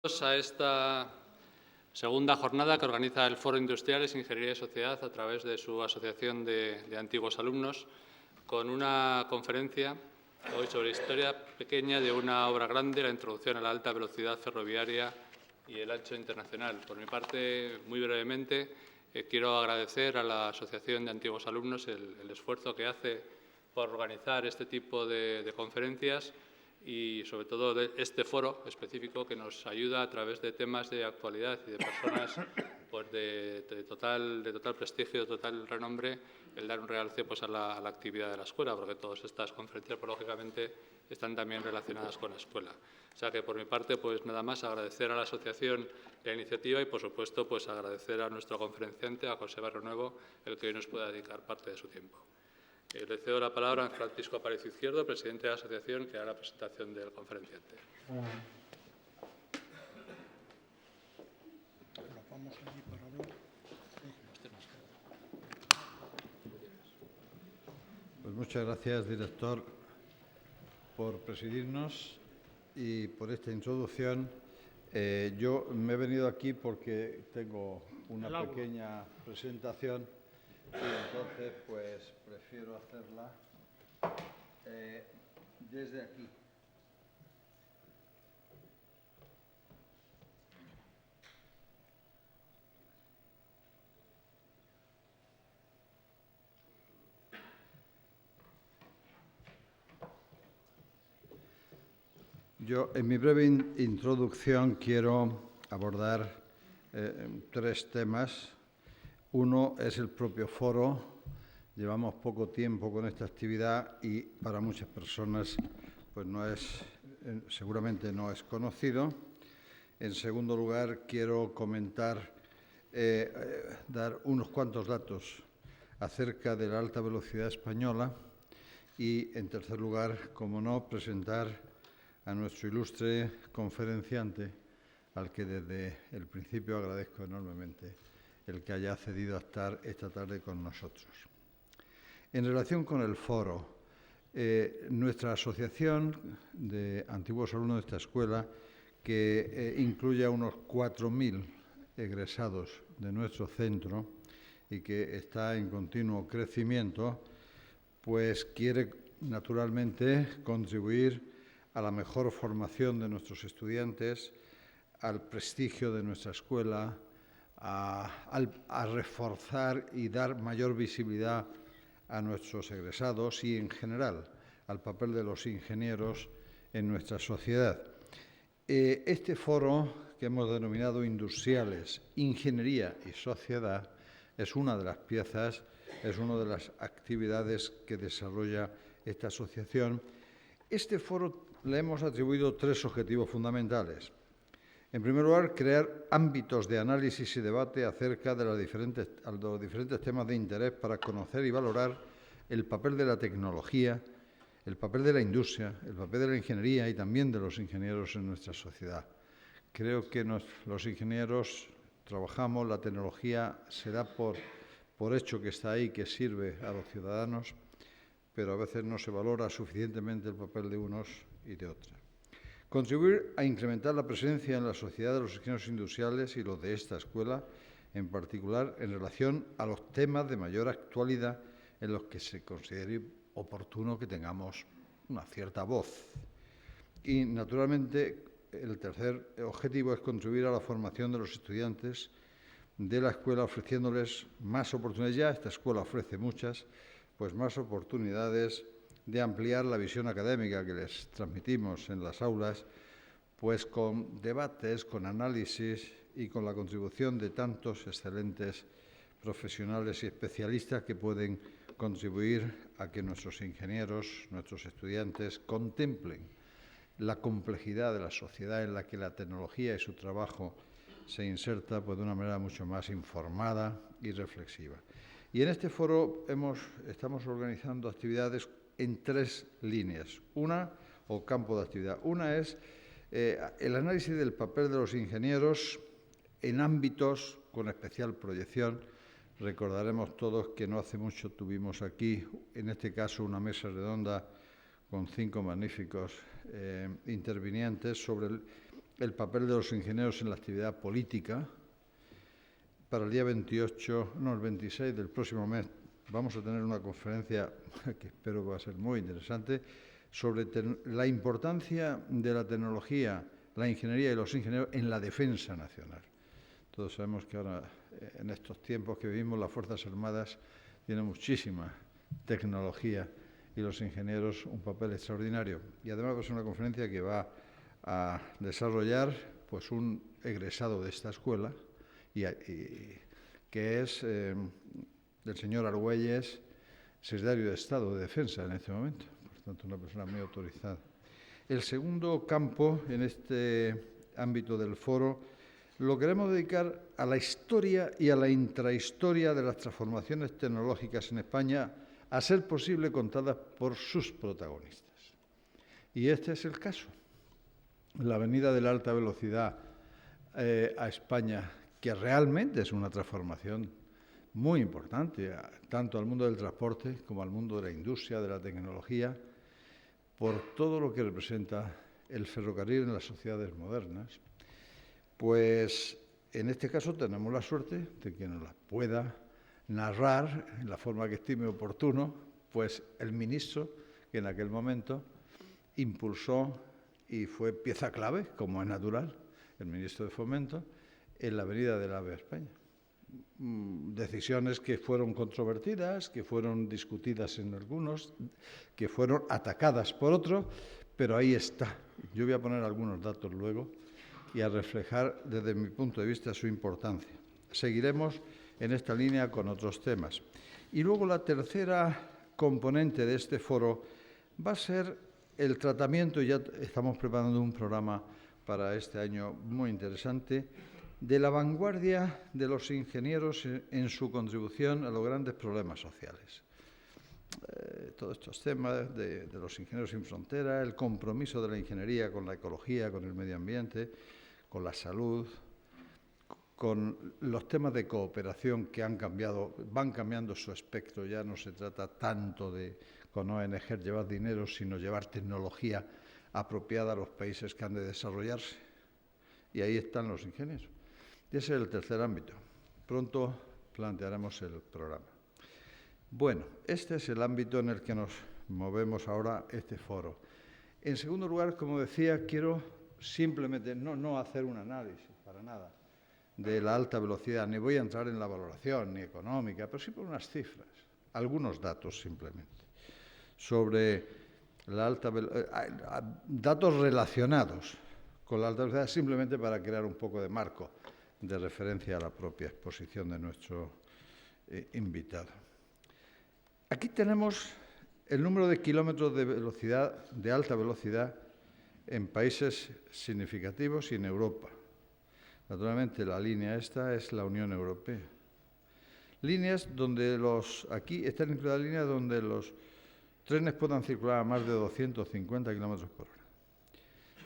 A esta segunda jornada que organiza el Foro Industriales, Ingeniería y Sociedad a través de su asociación de antiguos alumnos, con una conferencia hoy sobre historia pequeña de una obra grande, la introducción a la alta velocidad ferroviaria y el ancho internacional. Por mi parte, muy brevemente, quiero agradecer a la Asociación de Antiguos Alumnos el esfuerzo que hace por organizar este tipo de conferencias y, sobre todo, de este foro específico que nos ayuda a través de temas de actualidad y de personas pues, de total prestigio, de total renombre, el dar un realce pues, a la actividad de la escuela, porque todas estas conferencias, pues, lógicamente, están también relacionadas con la escuela. O sea que, por mi parte, pues nada más agradecer a la asociación la iniciativa y, por supuesto, pues agradecer a nuestro conferenciante, a José Barrio Nuevo, el que hoy nos pueda dedicar parte de su tiempo. Le cedo la palabra a Francisco Aparicio Izquierdo, presidente de la asociación, que hará la presentación del conferenciante. Pues muchas gracias, director, por presidirnos y por esta introducción. Yo me he venido aquí porque tengo una pequeña presentación y entonces pues prefiero hacerla desde aquí. Yo, en mi breve introducción, quiero abordar tres temas. Uno es el propio foro. Llevamos poco tiempo con esta actividad y para muchas personas pues seguramente no es conocido. En segundo lugar, quiero comentar, dar unos cuantos datos acerca de la alta velocidad española y, en tercer lugar, como no, presentar a nuestro ilustre conferenciante, al que desde el principio agradezco enormemente el que haya accedido a estar esta tarde con nosotros. En relación con el foro, nuestra asociación de antiguos alumnos de esta escuela, que incluye a unos 4.000 egresados de nuestro centro y que está en continuo crecimiento, pues quiere naturalmente contribuir a la mejor formación de nuestros estudiantes, al prestigio de nuestra escuela, a reforzar y dar mayor visibilidad a nuestros egresados y, en general, al papel de los ingenieros en nuestra sociedad. Este foro, que hemos denominado Industriales, Ingeniería y Sociedad, es una de las piezas, es una de las actividades que desarrolla esta asociación. Este foro le hemos atribuido tres objetivos fundamentales. En primer lugar, crear ámbitos de análisis y debate acerca de los diferentes temas de interés para conocer y valorar el papel de la tecnología, el papel de la industria, el papel de la ingeniería y también de los ingenieros en nuestra sociedad. Creo que los ingenieros trabajamos, la tecnología se da por hecho que está ahí, que sirve a los ciudadanos, pero a veces no se valora suficientemente el papel de unos y de otros. Contribuir a incrementar la presencia en la sociedad de los ingenieros industriales y los de esta escuela, en particular en relación a los temas de mayor actualidad en los que se considere oportuno que tengamos una cierta voz. Y, naturalmente, el tercer objetivo es contribuir a la formación de los estudiantes de la escuela, ofreciéndoles más oportunidades. Ya esta escuela ofrece muchas, pues más oportunidades de ampliar la visión académica que les transmitimos en las aulas, pues con debates, con análisis y con la contribución de tantos excelentes profesionales y especialistas que pueden contribuir a que nuestros ingenieros, nuestros estudiantes, contemplen la complejidad de la sociedad en la que la tecnología y su trabajo se inserta pues, de una manera mucho más informada y reflexiva. Y en este foro estamos organizando actividades en tres líneas, o campo de actividad. Una es el análisis del papel de los ingenieros en ámbitos con especial proyección. Recordaremos todos que no hace mucho tuvimos aquí, en este caso, una mesa redonda con 5 magníficos intervinientes sobre el papel de los ingenieros en la actividad política. Para el día 26 del próximo mes vamos a tener una conferencia que espero que va a ser muy interesante sobre la importancia de la tecnología, la ingeniería y los ingenieros en la defensa nacional. Todos sabemos que ahora, en estos tiempos que vivimos, las Fuerzas Armadas tienen muchísima tecnología y los ingenieros un papel extraordinario. Y además va a ser una conferencia que va a desarrollar pues, un egresado de esta escuela, que es el señor Argüelles, secretario de Estado de Defensa en este momento, por tanto una persona muy autorizada. El segundo campo en este ámbito del foro lo queremos dedicar a la historia y a la intrahistoria de las transformaciones tecnológicas en España, a ser posible contadas por sus protagonistas. Y este es el caso. La venida de la alta velocidad a España, que realmente es una transformación muy importante, tanto al mundo del transporte como al mundo de la industria, de la tecnología, por todo lo que representa el ferrocarril en las sociedades modernas. Pues en este caso tenemos la suerte de que nos la pueda narrar en la forma que estime oportuno, pues el ministro que en aquel momento impulsó y fue pieza clave, como es natural, el ministro de Fomento, en la venida del AVE a España. Decisiones que fueron controvertidas, que fueron discutidas en algunos, que fueron atacadas por otros, pero ahí está. Yo voy a poner algunos datos luego y a reflejar desde mi punto de vista su importancia. Seguiremos en esta línea con otros temas. Y luego la tercera componente de este foro va a ser el tratamiento, ya estamos preparando un programa para este año muy interesante, de la vanguardia de los ingenieros en su contribución a los grandes problemas sociales. Todos estos temas de los ingenieros sin frontera, el compromiso de la ingeniería con la ecología, con el medio ambiente, con la salud, con los temas de cooperación que van cambiando su espectro. Ya no se trata tanto de, con ONG, llevar dinero, sino llevar tecnología apropiada a los países que han de desarrollarse. Y ahí están los ingenieros. Y ese es el tercer ámbito. Pronto plantearemos el programa. Bueno, este es el ámbito en el que nos movemos ahora este foro. En segundo lugar, como decía, quiero simplemente no hacer un análisis, para nada, de la alta velocidad, ni voy a entrar en la valoración, ni económica, pero sí por unas cifras, algunos datos simplemente, sobre la alta velocidad, datos relacionados con la alta velocidad, simplemente para crear un poco de marco de referencia a la propia exposición de nuestro invitado. Aquí tenemos el número de kilómetros de velocidad, de alta velocidad, en países significativos y en Europa. Naturalmente, la línea esta es la Unión Europea. Líneas donde aquí están incluidas líneas donde los trenes puedan circular a más de 250 kilómetros por hora.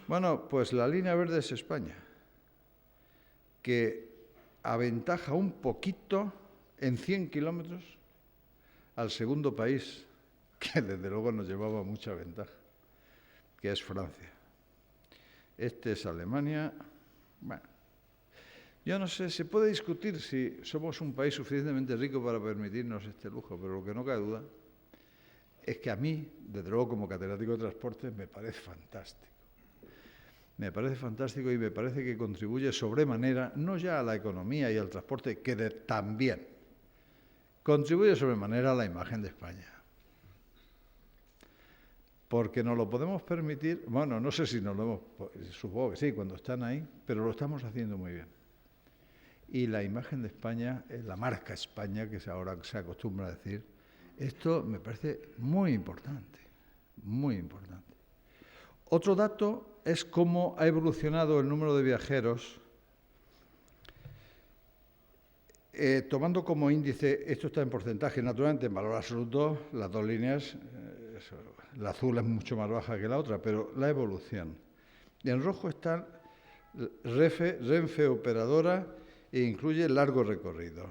Bueno, pues la línea verde es España, que aventaja un poquito en 100 kilómetros al segundo país, que desde luego nos llevaba mucha ventaja, que es Francia. Este es Alemania. Bueno, yo no sé, se puede discutir si somos un país suficientemente rico para permitirnos este lujo, pero lo que no cabe duda es que a mí, desde luego como catedrático de transporte, me parece fantástico. Me parece fantástico y me parece que contribuye sobremanera, no ya a la economía y al transporte, que también contribuye sobremanera a la imagen de España. Porque nos lo podemos permitir, bueno, no sé si nos lo hemos, supongo que sí, cuando están ahí, pero lo estamos haciendo muy bien. Y la imagen de España, la marca España, que ahora se acostumbra a decir, esto me parece muy importante, muy importante. Otro dato es cómo ha evolucionado el número de viajeros, tomando como índice, esto está en porcentaje, naturalmente en valor absoluto, las dos líneas, la azul es mucho más baja que la otra, pero la evolución. Y en rojo está Renfe operadora e incluye largo recorrido.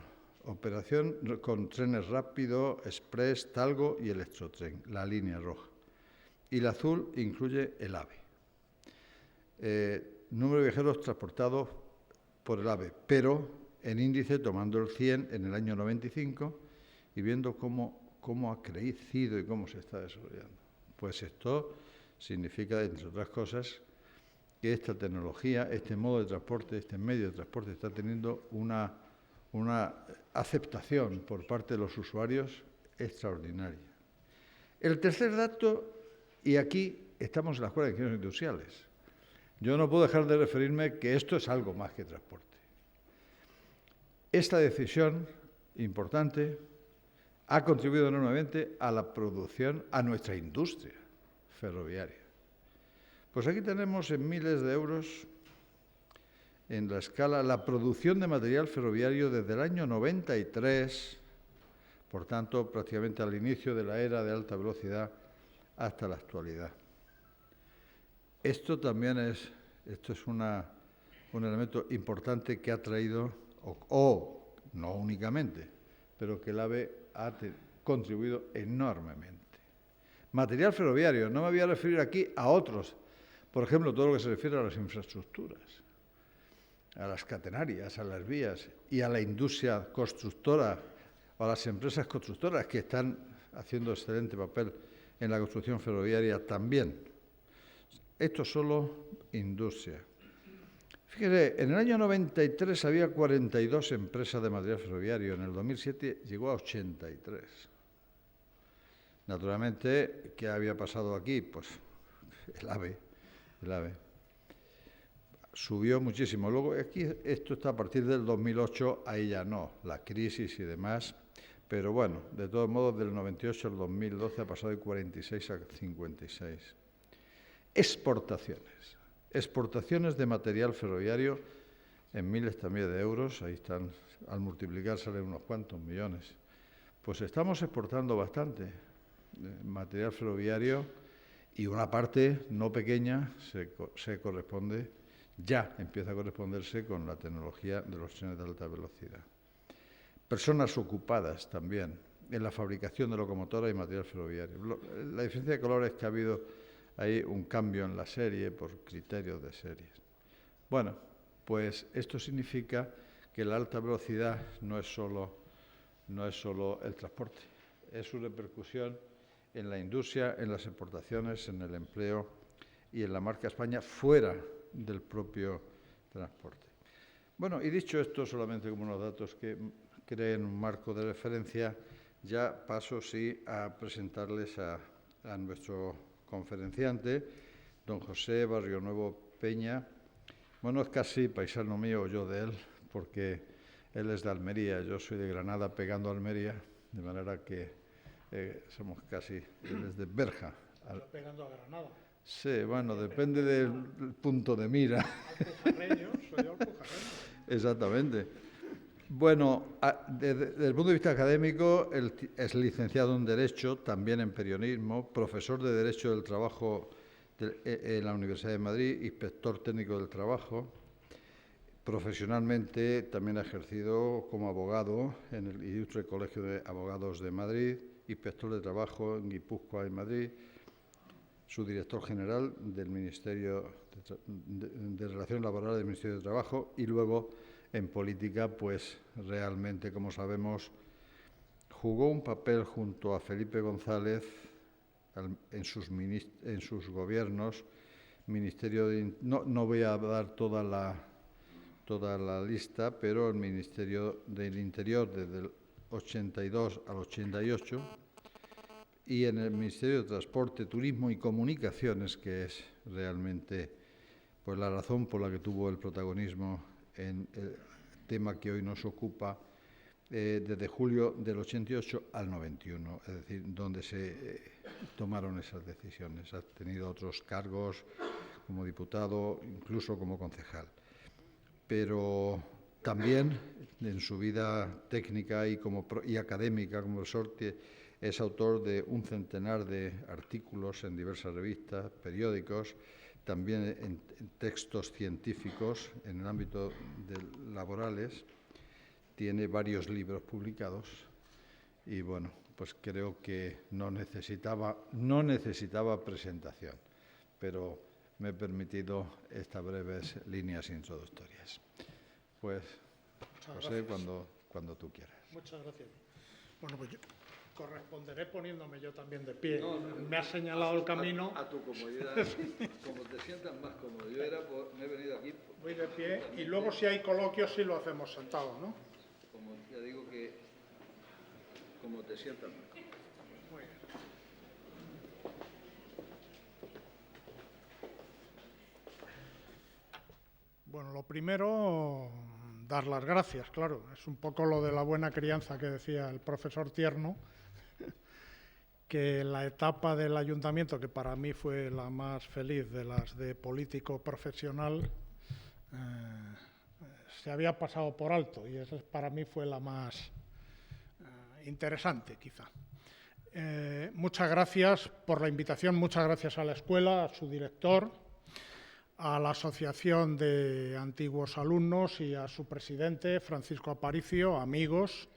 Operación con trenes rápido, express, talgo y electrotren, la línea roja. Y la azul incluye el AVE. número de viajeros transportados por el AVE, pero en índice tomando el 100 en el año 95 y viendo cómo ha crecido y cómo se está desarrollando. Pues esto significa, entre otras cosas, que esta tecnología, este modo de transporte, este medio de transporte está teniendo una aceptación por parte de los usuarios extraordinaria. El tercer dato, y aquí estamos en la Escuela de Ingenieros Industriales, yo no puedo dejar de referirme que esto es algo más que transporte. Esta decisión importante ha contribuido enormemente a la producción, a nuestra industria ferroviaria. Pues aquí tenemos en miles de euros, en la escala, la producción de material ferroviario desde el año 93, por tanto, prácticamente al inicio de la era de alta velocidad hasta la actualidad. Esto también es un elemento importante que ha traído, o no únicamente, pero que el AVE ha contribuido enormemente. Material ferroviario, no me voy a referir aquí a otros, por ejemplo, todo lo que se refiere a las infraestructuras, a las catenarias, a las vías y a la industria constructora o a las empresas constructoras que están haciendo excelente papel en la construcción ferroviaria también. Esto es solo industria. Fíjese, en el año 93 había 42 empresas de material ferroviario, en el 2007 llegó a 83. Naturalmente, ¿qué había pasado aquí? Pues el AVE. Subió muchísimo. Luego, aquí esto está a partir del 2008, ahí ya no, la crisis y demás. Pero bueno, de todos modos, del 98 al 2012 ha pasado de 46 a 56. Exportaciones de material ferroviario en miles también de euros, ahí están, al multiplicar salen unos cuantos millones. Pues estamos exportando bastante material ferroviario y una parte no pequeña se corresponde, ya empieza a corresponderse con la tecnología de los trenes de alta velocidad. Personas ocupadas también en la fabricación de locomotoras y material ferroviario. La diferencia de color es que ha habido ahí un cambio en la serie por criterios de series. Bueno, pues esto significa que la alta velocidad no es solo el transporte, es su repercusión en la industria, en las exportaciones, en el empleo y en la marca España fuera del propio transporte. Bueno, y dicho esto, solamente como unos datos que creen un marco de referencia, ya paso sí a presentarles a nuestro conferenciante, don José Barrionuevo Peña. Bueno, es casi paisano mío o yo de él, porque él es de Almería, yo soy de Granada pegando a Almería, de manera que somos casi, él es de Berja. Pegando a Granada. Sí, bueno, depende del punto de mira. Alpujarreño, soy alpujarreño. Exactamente. Bueno, desde el punto de vista académico, él es licenciado en Derecho, también en Periodismo, profesor de Derecho del Trabajo en la Universidad de Madrid, inspector técnico del trabajo. Profesionalmente también ha ejercido como abogado en el Ilustre Colegio de Abogados de Madrid, inspector de trabajo en Guipúzcoa y Madrid, subdirector general del Ministerio de Relaciones Laborales del Ministerio de Trabajo y luego en política, pues realmente, como sabemos, jugó un papel junto a Felipe González en sus gobiernos, Ministerio de... No voy a dar toda la lista, pero el Ministerio del Interior desde el 82 al 88 y en el Ministerio de Transporte, Turismo y Comunicaciones, que es realmente pues, la razón por la que tuvo el protagonismo en el tema que hoy nos ocupa, desde julio del 88 al 91, es decir, donde se tomaron esas decisiones. Ha tenido otros cargos como diputado, incluso como concejal. Pero también en su vida técnica y académica como profesor es autor de un centenar de artículos en diversas revistas, periódicos, también en textos científicos en el ámbito laborales. Tiene varios libros publicados y, bueno, pues creo que no necesitaba presentación, pero me he permitido estas breves líneas introductorias. Pues, José, cuando tú quieras. Muchas gracias. Bueno, pues yo corresponderé poniéndome yo también de pie. Me ha señalado el camino. A tu comodidad, como te sientas más cómodo. Yo me he venido aquí. Voy de pie y luego si hay coloquios sí lo hacemos sentado, ¿no? Como ya digo que, como te sientas más cómodo. Muy bien. Bueno, lo primero, dar las gracias, claro. Es un poco lo de la buena crianza que decía el profesor Tierno, que la etapa del ayuntamiento, que para mí fue la más feliz de las de político profesional, se había pasado por alto y esa para mí fue la más interesante, quizá. Muchas gracias por la invitación, muchas gracias a la escuela, a su director, a la Asociación de Antiguos Alumnos y a su presidente, Francisco Aparicio, amigos,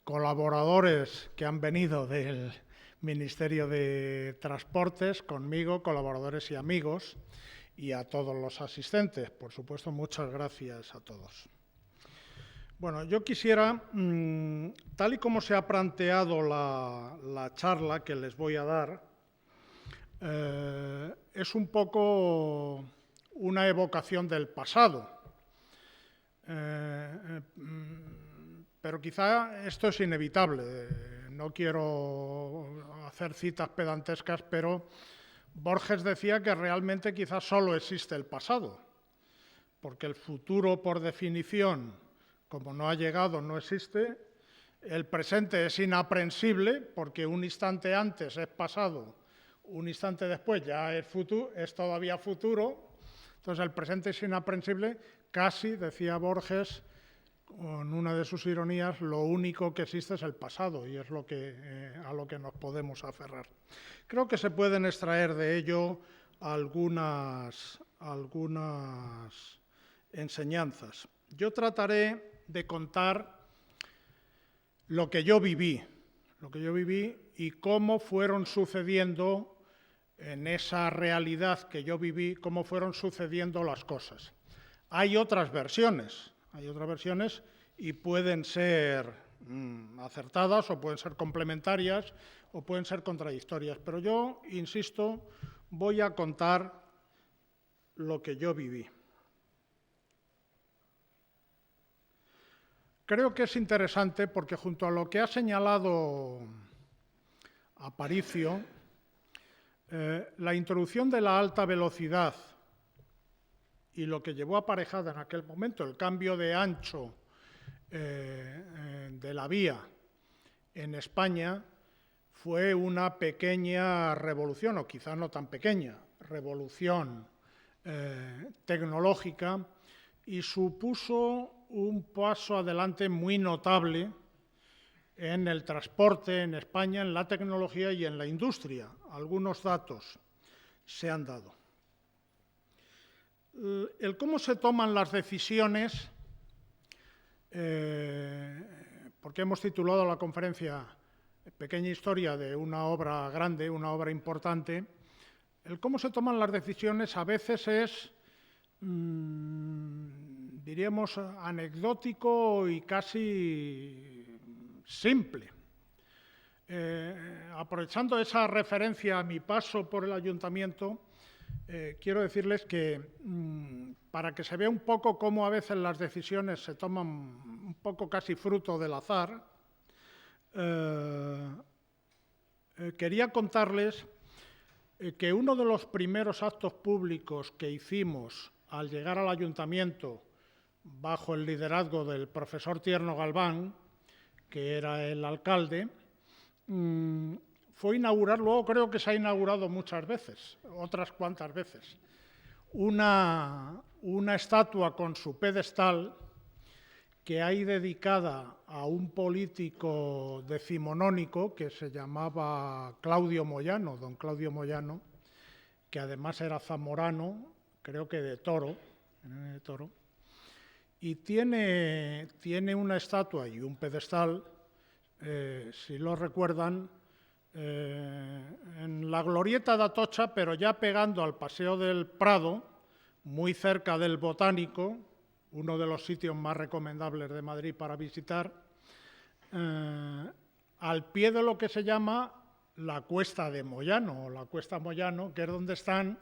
colaboradores que han venido del Ministerio de Transportes conmigo, colaboradores y amigos, y a todos los asistentes. Por supuesto, muchas gracias a todos. Bueno, yo quisiera, tal y como se ha planteado la charla que les voy a dar, es un poco una evocación del pasado. Pero quizá esto es inevitable. No quiero hacer citas pedantescas, pero Borges decía que realmente quizás solo existe el pasado, porque el futuro, por definición, como no ha llegado, no existe. El presente es inaprensible, porque un instante antes es pasado, un instante después ya es futuro, es todavía futuro. Entonces el presente es inaprensible, casi, decía Borges, con una de sus ironías, lo único que existe es el pasado y es a lo que nos podemos aferrar. Creo que se pueden extraer de ello algunas enseñanzas. Yo trataré de contar lo que yo viví y cómo fueron sucediendo en esa realidad que yo viví, cómo fueron sucediendo las cosas. Hay otras versiones y pueden ser acertadas o pueden ser complementarias o pueden ser contradictorias, pero yo, insisto, voy a contar lo que yo viví. Creo que es interesante porque junto a lo que ha señalado Aparicio, la introducción de la alta velocidad y lo que llevó aparejada en aquel momento el cambio de ancho de la vía en España fue una pequeña revolución, o quizá no tan pequeña, revolución tecnológica, y supuso un paso adelante muy notable en el transporte en España, en la tecnología y en la industria. Algunos datos se han dado. El cómo se toman las decisiones, porque hemos titulado la conferencia Pequeña historia de una obra grande, una obra importante, el cómo se toman las decisiones a veces es, diríamos, anecdótico y casi simple. Aprovechando esa referencia a mi paso por el ayuntamiento, quiero decirles que para que se vea un poco cómo a veces las decisiones se toman un poco casi fruto del azar, quería contarles que uno de los primeros actos públicos que hicimos al llegar al ayuntamiento bajo el liderazgo del profesor Tierno Galván, que era el alcalde, fue inaugurar, luego creo que se ha inaugurado muchas veces, otras cuantas veces, una estatua con su pedestal que hay dedicada a un político decimonónico que se llamaba Claudio Moyano, don Claudio Moyano, que además era zamorano, creo que de Toro, y tiene una estatua y un pedestal, si lo recuerdan, en la glorieta de Atocha, pero ya pegando al Paseo del Prado, muy cerca del Botánico, uno de los sitios más recomendables de Madrid para visitar, al pie de lo que se llama la Cuesta de Moyano, o la Cuesta Moyano, que es donde están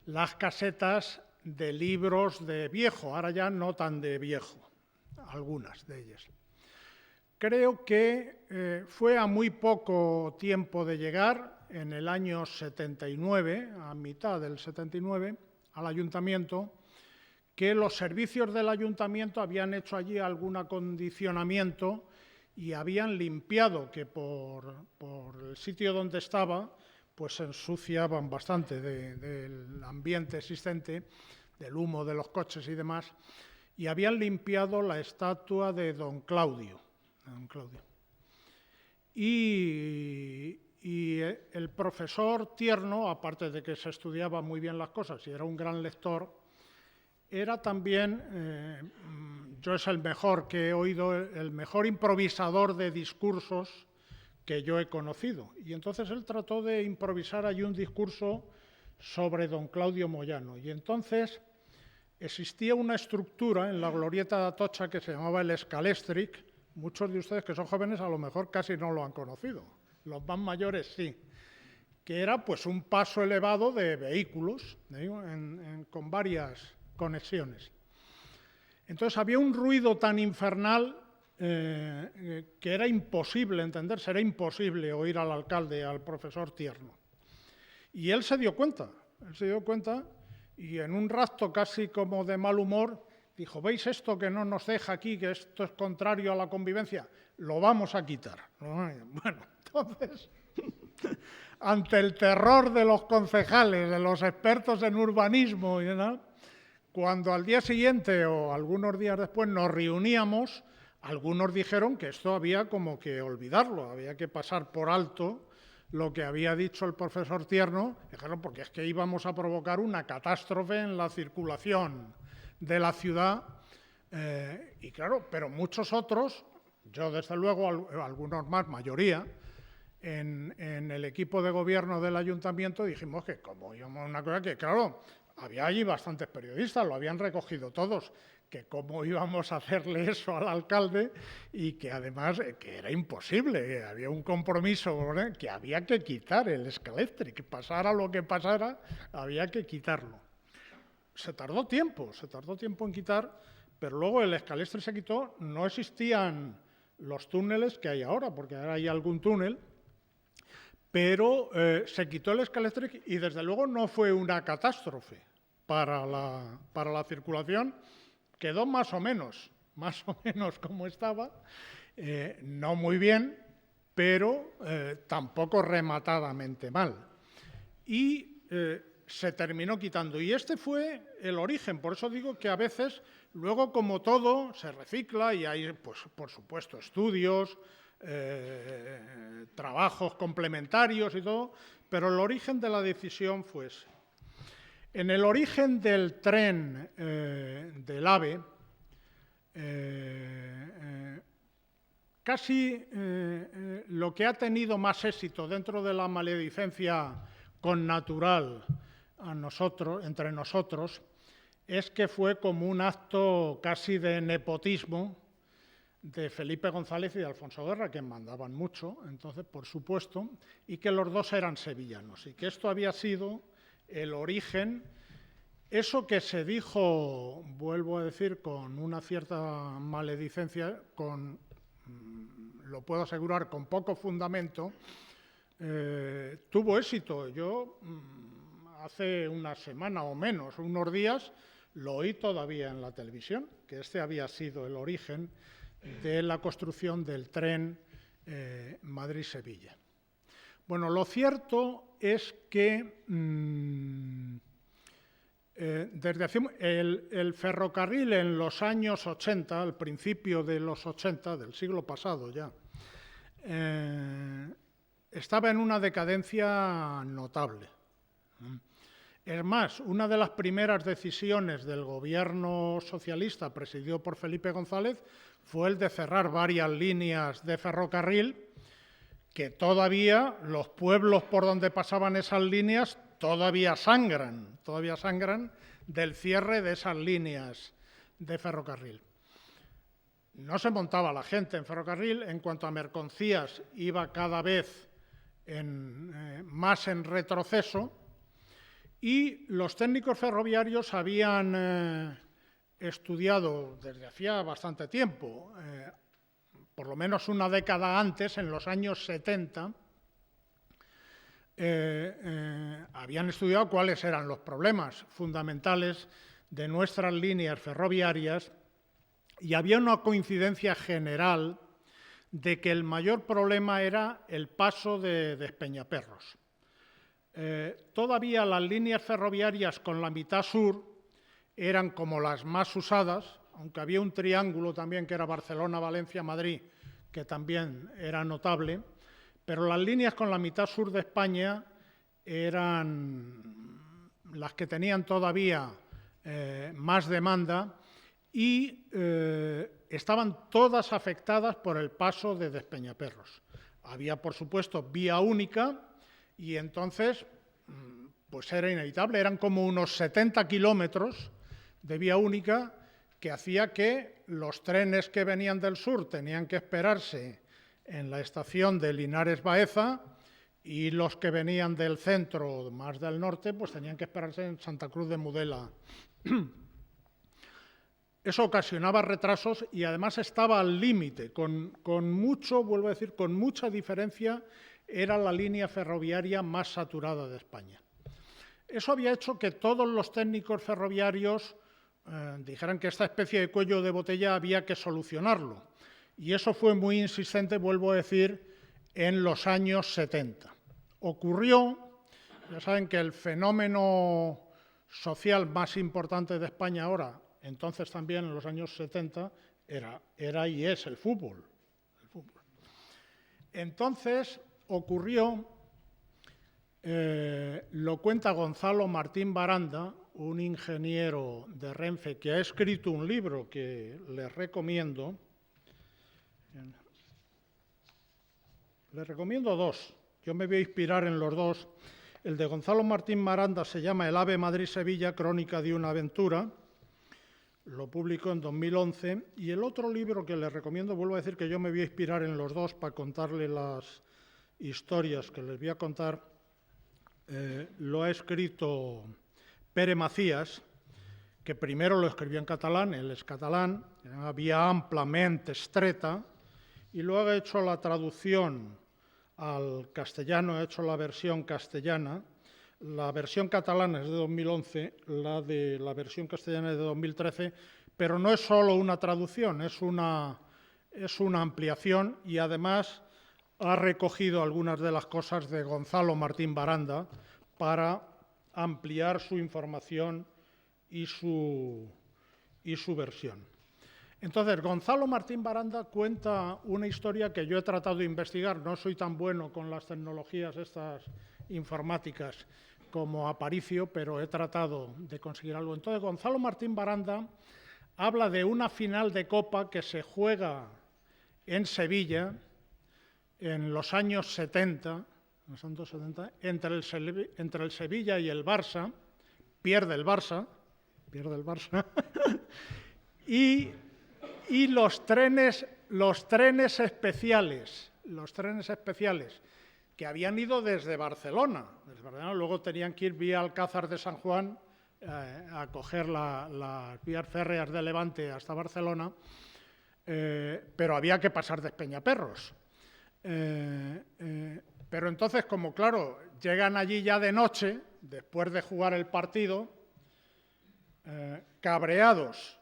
las casetas de libros de viejo, ahora ya no tan de viejo, algunas de ellas. Creo que fue a muy poco tiempo de llegar, en el año 79, a mitad del 79, al ayuntamiento, que los servicios del ayuntamiento habían hecho allí algún acondicionamiento y habían limpiado, que por el sitio donde estaba, pues se ensuciaban bastante del ambiente existente, del humo de los coches y demás, y habían limpiado la estatua de don Claudio. Y el profesor Tierno, aparte de que se estudiaba muy bien las cosas y era un gran lector, era también, yo es el mejor que he oído, el mejor improvisador de discursos que yo he conocido. Y entonces él trató de improvisar allí un discurso sobre don Claudio Moyano. Y entonces existía una estructura en la glorieta de Atocha que se llamaba el Scalestric. Muchos de ustedes que son jóvenes a lo mejor casi no lo han conocido, los más mayores sí, que era pues un paso elevado de vehículos con varias conexiones. Entonces había un ruido tan infernal que era imposible entenderse, era imposible oír al alcalde, al profesor Tierno. Y él se dio cuenta y en un rapto casi como de mal humor dijo, ¿veis esto que no nos deja aquí, que esto es contrario a la convivencia? Lo vamos a quitar. Bueno, entonces, ante el terror de los concejales, de los expertos en urbanismo y demás, cuando al día siguiente o algunos días después nos reuníamos, algunos dijeron que esto había como que olvidarlo, había que pasar por alto lo que había dicho el profesor Tierno, dijeron porque es que íbamos a provocar una catástrofe en la circulación de la ciudad, y claro, pero muchos otros, yo desde luego, algunos más, mayoría, en el equipo de gobierno del ayuntamiento dijimos que como íbamos una cosa que, claro, había allí bastantes periodistas, lo habían recogido todos, que cómo íbamos a hacerle eso al alcalde y que además que era imposible, que había un compromiso, ¿no? Que había que quitar el Scalestric, que pasara lo que pasara, había que quitarlo. Se tardó tiempo en quitar, pero luego el Scalestric se quitó, no existían los túneles que hay ahora, porque ahora hay algún túnel, pero se quitó el Scalestric y desde luego no fue una catástrofe para la circulación, quedó más o menos como estaba, no muy bien, pero tampoco rematadamente mal. Y se terminó quitando. Y este fue el origen. Por eso digo que a veces, luego como todo, se recicla y hay, pues, por supuesto, estudios, trabajos complementarios y todo, pero el origen de la decisión fue ese. En el origen del tren del AVE, casi lo que ha tenido más éxito dentro de la maledicencia connatural entre nosotros, es que fue como un acto casi de nepotismo de Felipe González y de Alfonso Guerra, que mandaban mucho, entonces, por supuesto, y que los dos eran sevillanos, y que esto había sido el origen, eso que se dijo, vuelvo a decir, con una cierta maledicencia, lo puedo asegurar, con poco fundamento, tuvo éxito. Yo hace una semana o menos, unos días, lo oí todavía en la televisión, que este había sido el origen de la construcción del tren Madrid-Sevilla. Bueno, lo cierto es que el ferrocarril en los años 80, al principio de los 80, del siglo pasado ya, estaba en una decadencia notable. Es más, una de las primeras decisiones del gobierno socialista presidido por Felipe González fue el de cerrar varias líneas de ferrocarril que todavía los pueblos por donde pasaban esas líneas todavía sangran del cierre de esas líneas de ferrocarril. No se montaba la gente en ferrocarril, en cuanto a mercancías iba cada vez más en retroceso, y los técnicos ferroviarios habían estudiado desde hacía bastante tiempo, por lo menos una década antes, en los años 70, habían estudiado cuáles eran los problemas fundamentales de nuestras líneas ferroviarias, y había una coincidencia general de que el mayor problema era el paso de Despeñaperros. Todavía las líneas ferroviarias con la mitad sur eran como las más usadas, aunque había un triángulo también que era Barcelona, Valencia, Madrid, que también era notable, pero las líneas con la mitad sur de España eran las que tenían todavía más demanda y estaban todas afectadas por el paso de Despeñaperros. Había, por supuesto, vía única y entonces pues era inevitable, eran como unos 70 kilómetros de vía única que hacía que los trenes que venían del sur tenían que esperarse en la estación de Linares Baeza y los que venían del centro, más del norte, pues tenían que esperarse en Santa Cruz de Mudela. Eso ocasionaba retrasos y además estaba al límite, con mucho, vuelvo a decir, con mucha diferencia, era la línea ferroviaria más saturada de España. Eso había hecho que todos los técnicos ferroviarios dijeran que esta especie de cuello de botella había que solucionarlo. Y eso fue muy insistente, vuelvo a decir, en los años 70. Ocurrió, ya saben que el fenómeno social más importante de España ahora, entonces también en los años 70, era y es el fútbol. Entonces ocurrió, lo cuenta Gonzalo Martín Baranda, un ingeniero de Renfe que ha escrito un libro que les recomiendo. Les recomiendo dos, yo me voy a inspirar en los dos. El de Gonzalo Martín Baranda se llama El AVE Madrid-Sevilla, crónica de una aventura, lo publicó en 2011, y el otro libro que les recomiendo, vuelvo a decir que yo me voy a inspirar en los dos para contarle las historias que les voy a contar, lo ha escrito Pere Macías, que primero lo escribió en catalán, él es catalán, Vía amplamente estreta, y luego ha hecho la traducción al castellano, ha hecho la versión castellana. La versión catalana es de 2011, la versión castellana es de 2013, pero no es solo una traducción, es una ampliación y además ha recogido algunas de las cosas de Gonzalo Martín Baranda para ampliar su información y su versión. Entonces, Gonzalo Martín Baranda cuenta una historia que yo he tratado de investigar. No soy tan bueno con las tecnologías estas informáticas como Aparicio, pero he tratado de conseguir algo. Entonces, Gonzalo Martín Baranda habla de una final de Copa que se juega en Sevilla en los años 70, entre el Sevilla y el Barça, pierde el Barça, y los trenes especiales que habían ido desde Barcelona, luego tenían que ir vía Alcázar de San Juan a coger las vías férreas de Levante hasta Barcelona, pero había que pasar Despeñaperros. Pero entonces, como claro, llegan allí ya de noche, después de jugar el partido, cabreados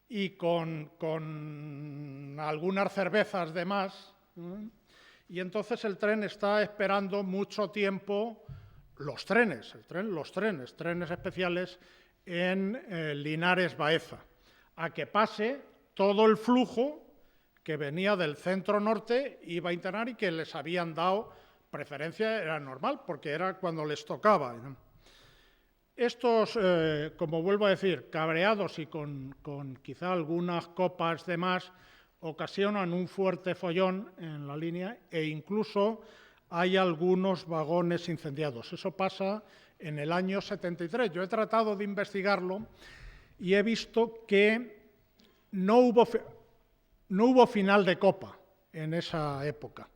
y con algunas cervezas de más, y entonces el tren está esperando mucho tiempo, los trenes especiales en Linares Baeza, a que pase todo el flujo que venía del centro norte, iba a internar y que les habían dado preferencia, era normal, porque era cuando les tocaba. Estos, como vuelvo a decir, cabreados y con quizá algunas copas de más, ocasionan un fuerte follón en la línea e incluso hay algunos vagones incendiados. Eso pasa en el año 73. Yo he tratado de investigarlo y he visto que no hubo final de Copa en esa época.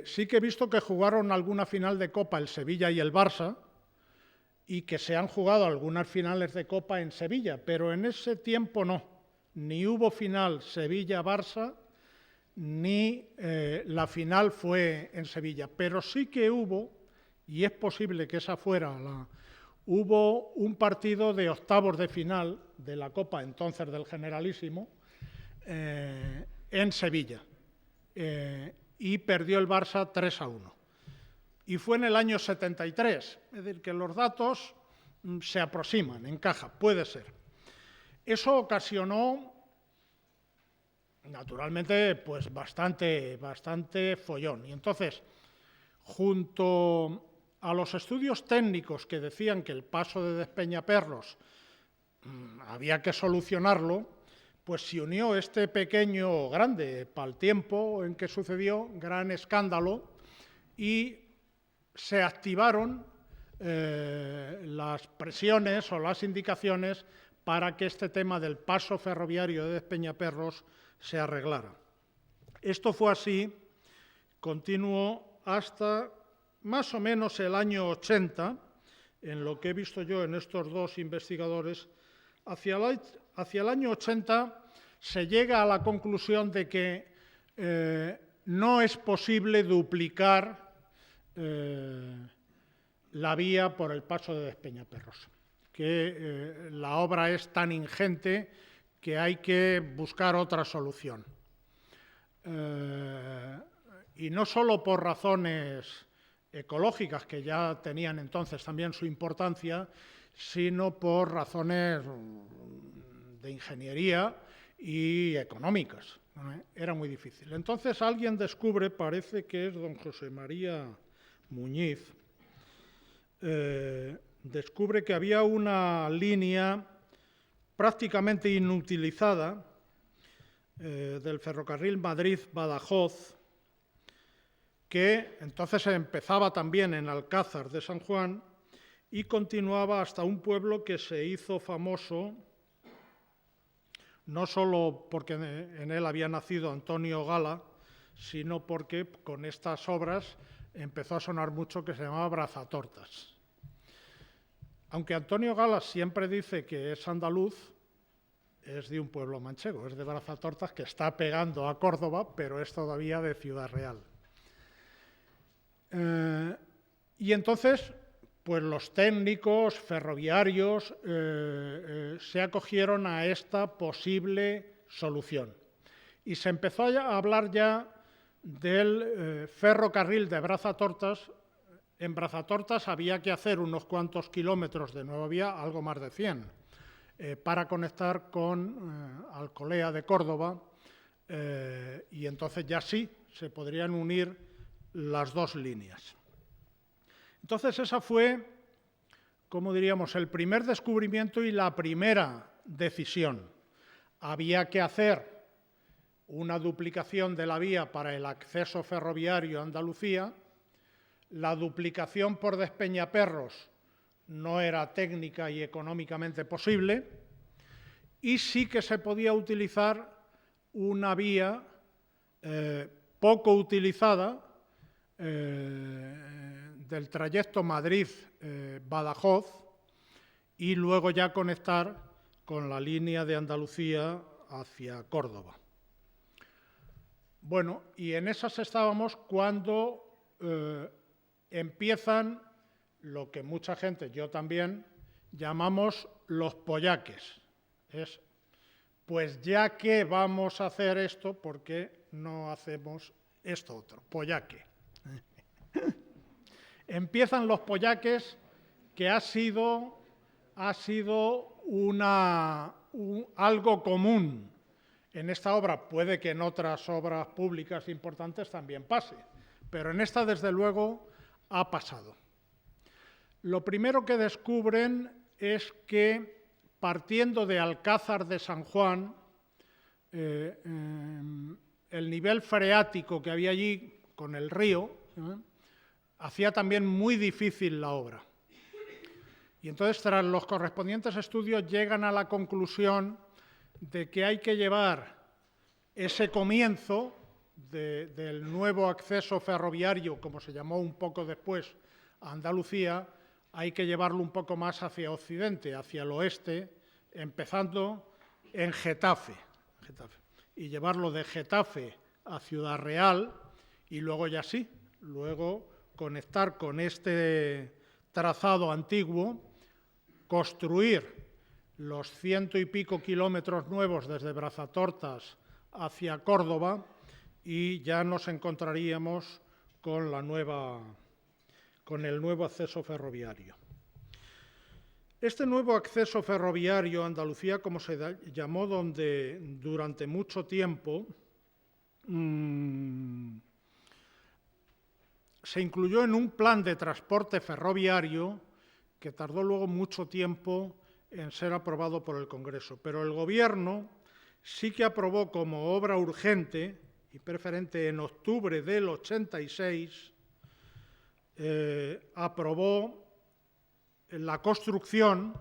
Sí que he visto que jugaron alguna final de Copa el Sevilla y el Barça y que se han jugado algunas finales de Copa en Sevilla, pero en ese tiempo no. Ni hubo final Sevilla-Barça, ni la final fue en Sevilla. Pero sí que hubo, y es posible que esa fuera hubo un partido de octavos de final de la Copa, entonces del Generalísimo, en Sevilla. Y perdió el Barça 3-1. Y fue en el año 73, es decir, que los datos se aproximan, encaja, puede ser. Eso ocasionó, naturalmente, pues bastante follón. Y entonces, junto a los estudios técnicos que decían que el paso de Despeñaperros había que solucionarlo, pues se unió este pequeño, grande, para el tiempo en que sucedió, gran escándalo, y se activaron las presiones o las indicaciones para que este tema del paso ferroviario de Despeñaperros se arreglara. Esto fue así, continuó hasta más o menos el año 80, en lo que he visto yo en estos dos investigadores. Hacia el año 80 se llega a la conclusión de que no es posible duplicar la vía por el paso de Despeñaperros, que la obra es tan ingente que hay que buscar otra solución. Y no solo por razones ecológicas, que ya tenían entonces también su importancia, sino por razones de ingeniería y económicas. Era muy difícil. Entonces alguien descubre, parece que es don José María Muñiz, descubre que había una línea prácticamente inutilizada del ferrocarril Madrid-Badajoz, que entonces empezaba también en Alcázar de San Juan y continuaba hasta un pueblo que se hizo famoso, no solo porque en él había nacido Antonio Gala, sino porque con estas obras empezó a sonar mucho, que se llamaba Brazatortas. Aunque Antonio Gala siempre dice que es andaluz, es de un pueblo manchego, es de Brazatortas, que está pegando a Córdoba, pero es todavía de Ciudad Real. Y entonces, pues los técnicos ferroviarios se acogieron a esta posible solución. Y se empezó a hablar ya del ferrocarril de Brazatortas. En Brazatortas había que hacer unos cuantos kilómetros de nueva vía, algo más de 100, para conectar con Alcolea de Córdoba, y entonces ya sí se podrían unir las dos líneas. Entonces esa fue, como diríamos, el primer descubrimiento y la primera decisión. Había que hacer una duplicación de la vía para el acceso ferroviario a Andalucía. La duplicación por Despeñaperros no era técnica y económicamente posible, y sí que se podía utilizar una vía poco utilizada del trayecto Madrid-Badajoz y luego ya conectar con la línea de Andalucía hacia Córdoba. Bueno, y en esas estábamos cuando empiezan lo que mucha gente, yo también, llamamos los pollaques. Es, pues ya que vamos a hacer esto, ¿por qué no hacemos esto otro? Pollaque. Empiezan los pollaques, que ha sido algo común en esta obra. Puede que en otras obras públicas importantes también pase, pero en esta, desde luego, ha pasado. Lo primero que descubren es que, partiendo de Alcázar de San Juan, el nivel freático que había allí con el río hacía también muy difícil la obra. Y entonces, tras los correspondientes estudios, llegan a la conclusión de que hay que llevar ese comienzo del nuevo acceso ferroviario, como se llamó un poco después a Andalucía, hay que llevarlo un poco más hacia occidente, hacia el oeste, empezando en Getafe, y llevarlo de Getafe a Ciudad Real y luego ya sí, luego conectar con este trazado antiguo, construir los 100 y pico kilómetros nuevos desde Brazatortas hacia Córdoba y ya nos encontraríamos con el nuevo acceso ferroviario. Este nuevo acceso ferroviario a Andalucía, como se llamó, donde durante mucho tiempo se incluyó en un plan de transporte ferroviario que tardó luego mucho tiempo en ser aprobado por el Congreso. Pero el Gobierno sí que aprobó como obra urgente y preferente en octubre del 86, aprobó la construcción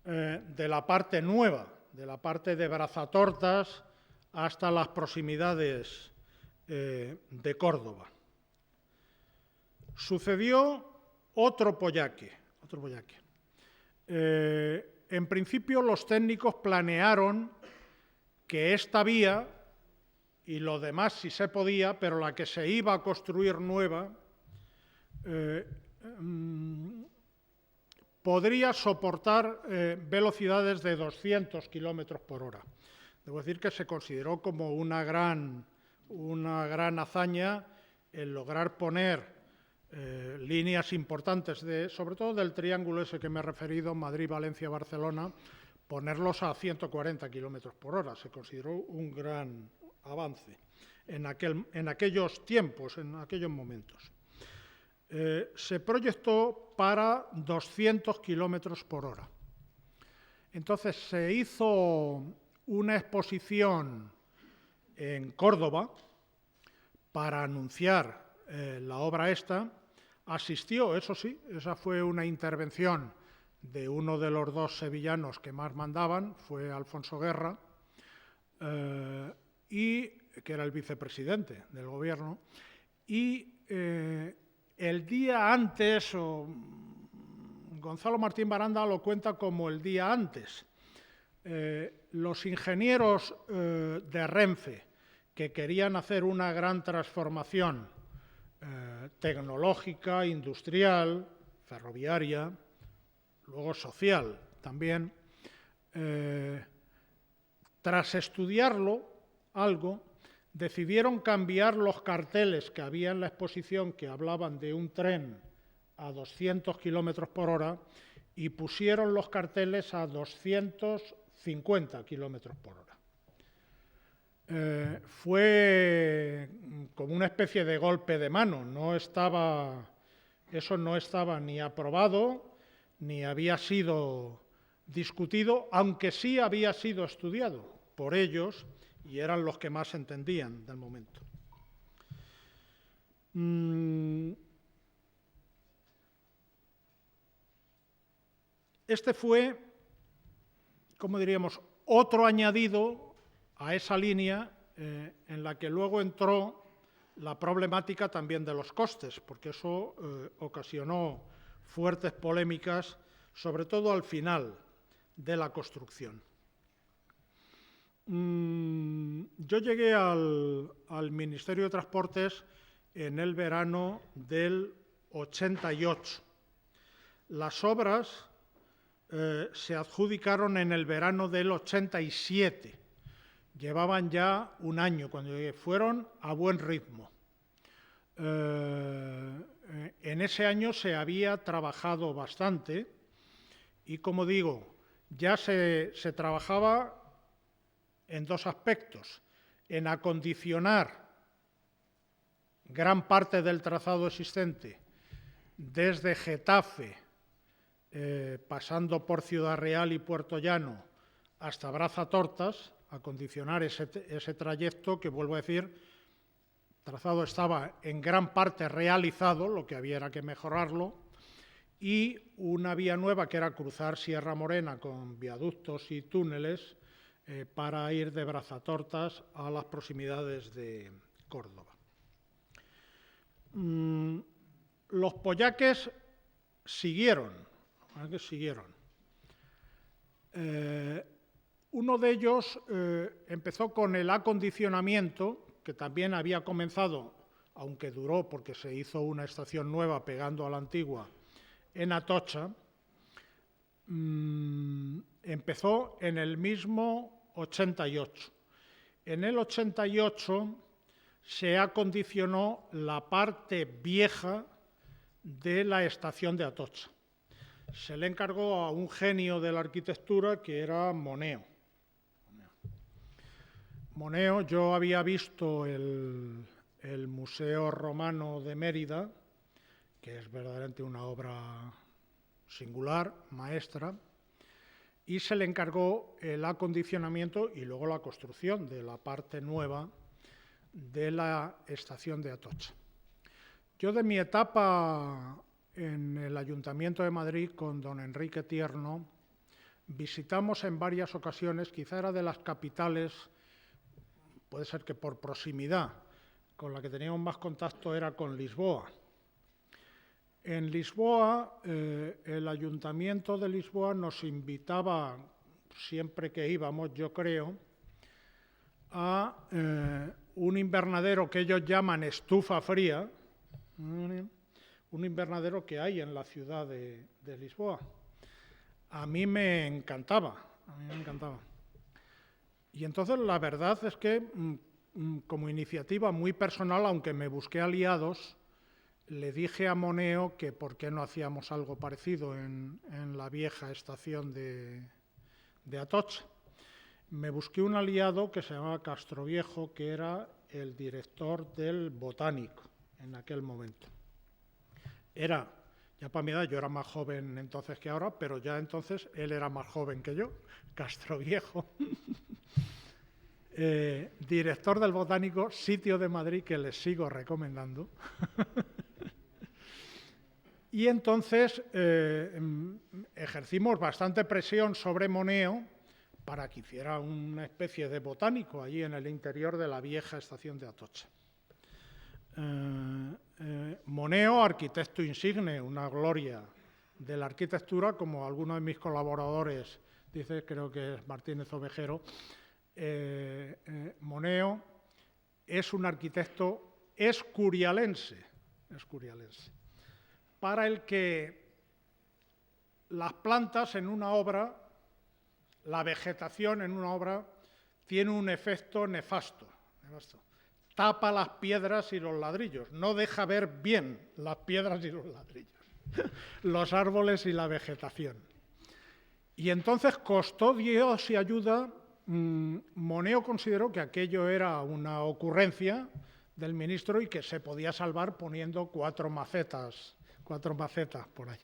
de la parte nueva, de la parte de Brazatortas hasta las proximidades de Córdoba. Sucedió otro pollaque. En principio, los técnicos planearon que esta vía y lo demás si se podía, pero la que se iba a construir nueva, podría soportar velocidades de 200 kilómetros por hora. Debo decir que se consideró como una gran hazaña el lograr poner líneas importantes, sobre todo del triángulo ese que me he referido, Madrid, Valencia, Barcelona, ponerlos a 140 kilómetros por hora. Se consideró un gran avance en aquellos tiempos, en aquellos momentos. Se proyectó para 200 kilómetros por hora. Entonces se hizo una exposición en Córdoba para anunciar la obra esta. Asistió, eso sí, esa fue una intervención de uno de los dos sevillanos que más mandaban, fue Alfonso Guerra, y que era el vicepresidente del Gobierno, y el día antes, Gonzalo Martín Baranda lo cuenta como el día antes, los ingenieros de Renfe que querían hacer una gran transformación tecnológica, industrial, ferroviaria, luego social también, tras estudiarlo algo, decidieron cambiar los carteles que había en la exposición que hablaban de un tren a 200 kilómetros por hora y pusieron los carteles a 250 kilómetros por hora. Fue como una especie de golpe de mano, eso no estaba ni aprobado ni había sido discutido, aunque sí había sido estudiado por ellos y eran los que más entendían del momento. Este fue, como diríamos, otro añadido a esa línea en la que luego entró la problemática también de los costes, porque eso ocasionó fuertes polémicas, sobre todo al final de la construcción. Yo llegué al Ministerio de Transportes en el verano del 88. Las obras se adjudicaron en el verano del 87. Llevaban ya un año cuando llegué. Fueron a buen ritmo. En ese año se había trabajado bastante y, como digo, ya se trabajaba en dos aspectos: en acondicionar gran parte del trazado existente desde Getafe, pasando por Ciudad Real y Puerto Llano, hasta Brazatortas, acondicionar ese trayecto que, vuelvo a decir, el trazado estaba en gran parte realizado, lo que había era que mejorarlo, y una vía nueva que era cruzar Sierra Morena con viaductos y túneles para ir de Brazatortas a las proximidades de Córdoba. Los pollaques siguieron. Uno de ellos empezó con el acondicionamiento, que también había comenzado, aunque duró porque se hizo una estación nueva pegando a la antigua, en Atocha. Empezó en el mismo 88. En el 88 se acondicionó la parte vieja de la estación de Atocha. Se le encargó a un genio de la arquitectura que era Moneo. Moneo, yo había visto el Museo Romano de Mérida, que es verdaderamente una obra singular, maestra, y se le encargó el acondicionamiento y luego la construcción de la parte nueva de la estación de Atocha. Yo, de mi etapa en el Ayuntamiento de Madrid con don Enrique Tierno, visitamos en varias ocasiones, quizá era de las capitales, puede ser que por proximidad, con la que teníamos más contacto era con Lisboa. En Lisboa, el Ayuntamiento de Lisboa nos invitaba, siempre que íbamos, yo creo, a un invernadero que ellos llaman estufa fría, un invernadero que hay en la ciudad de Lisboa. A mí me encantaba. Y entonces la verdad es que, como iniciativa muy personal, aunque me busqué aliados, le dije a Moneo que por qué no hacíamos algo parecido en la vieja estación de Atocha. Me busqué un aliado que se llamaba Castroviejo, que era el director del Botánico en aquel momento. Era, ya para mi edad, yo era más joven entonces que ahora, pero ya entonces él era más joven que yo, Castroviejo. Director del Botánico, sitio de Madrid que les sigo recomendando. Y entonces ejercimos bastante presión sobre Moneo para que hiciera una especie de botánico allí en el interior de la vieja estación de Atocha. Moneo, arquitecto insigne, una gloria de la arquitectura, como alguno de mis colaboradores dice, creo que es Martínez Ovejero. Moneo es un arquitecto escurialense, para el que las plantas en una obra, la vegetación en una obra, tiene un efecto nefasto. Tapa las piedras y los ladrillos, no deja ver bien las piedras y los ladrillos, los árboles y la vegetación. Y entonces, costó Dios y ayuda, Moneo consideró que aquello era una ocurrencia del ministro y que se podía salvar poniendo cuatro macetas por ahí.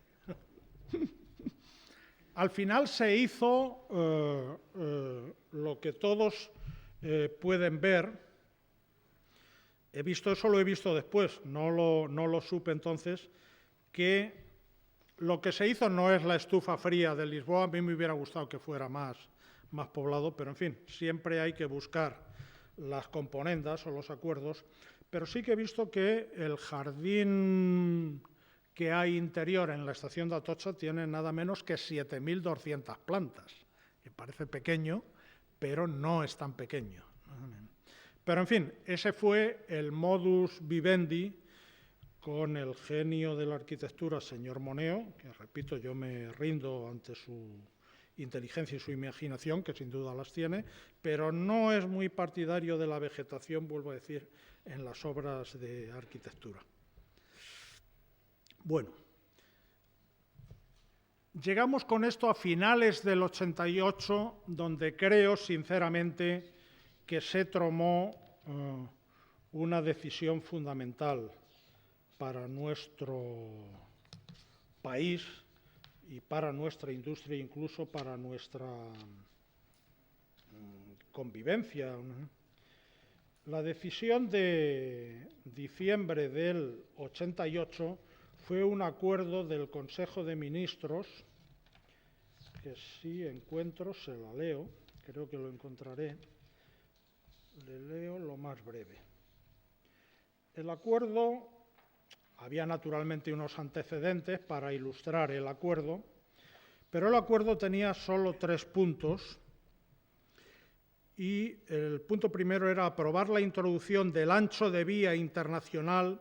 Al final se hizo lo que todos pueden ver. Eso lo he visto después, no lo supe entonces, que lo que se hizo no es la estufa fría de Lisboa. A mí me hubiera gustado que fuera más poblado, pero en fin, siempre hay que buscar las componendas o los acuerdos. Pero sí que he visto que el jardín que hay interior en la estación de Atocha tiene nada menos que 7.200 plantas. Me parece pequeño, pero no es tan pequeño. Pero, en fin, ese fue el modus vivendi con el genio de la arquitectura, señor Moneo, que, repito, yo me rindo ante su inteligencia y su imaginación, que sin duda las tiene, pero no es muy partidario de la vegetación, vuelvo a decir, en las obras de arquitectura. Bueno, llegamos con esto a finales del 88, donde creo, sinceramente, que se tomó una decisión fundamental para nuestro país y para nuestra industria, incluso para nuestra convivencia. La decisión de diciembre del 88 fue un acuerdo del Consejo de Ministros, que si encuentro se la leo, creo que lo encontraré, le leo lo más breve. El acuerdo, había naturalmente unos antecedentes para ilustrar el acuerdo, pero el acuerdo tenía solo 3 puntos y el punto primero era aprobar la introducción del ancho de vía internacional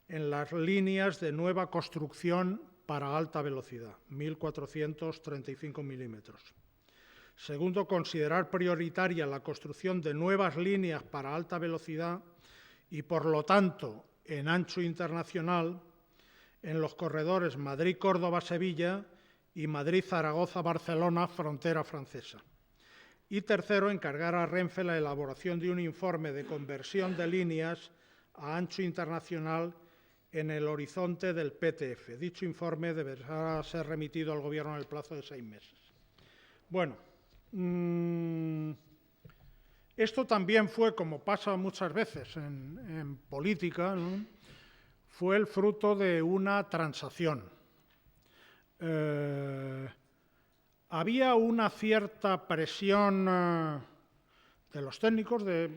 en las líneas de nueva construcción para alta velocidad, 1.435 milímetros. Segundo, considerar prioritaria la construcción de nuevas líneas para alta velocidad y, por lo tanto, en ancho internacional en los corredores Madrid-Córdoba-Sevilla y Madrid-Zaragoza-Barcelona, frontera francesa. Y tercero, encargar a Renfe la elaboración de un informe de conversión de líneas a ancho internacional en el horizonte del PTF. Dicho informe deberá ser remitido al Gobierno en el plazo de 6 meses. Bueno, esto también fue, como pasa muchas veces en política, ¿no?, fue el fruto de una transacción. Había una cierta presión de los técnicos, de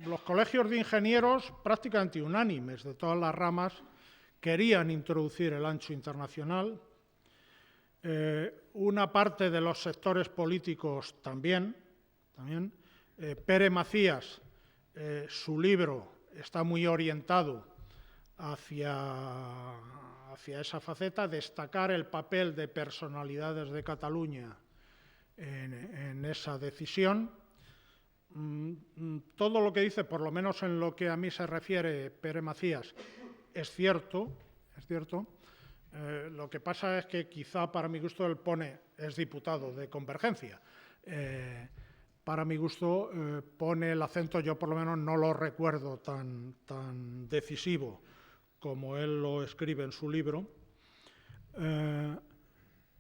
los colegios de ingenieros prácticamente unánimes de todas las ramas, querían introducir el ancho internacional. Una parte de los sectores políticos también. Pere Macías, su libro está muy orientado hacia esa faceta, destacar el papel de personalidades de Cataluña en esa decisión. Todo lo que dice, por lo menos en lo que a mí se refiere, Pere Macías, es cierto. Lo que pasa es que quizá para mi gusto él es diputado de Convergencia. Para mi gusto pone el acento, yo por lo menos no lo recuerdo tan decisivo como él lo escribe en su libro,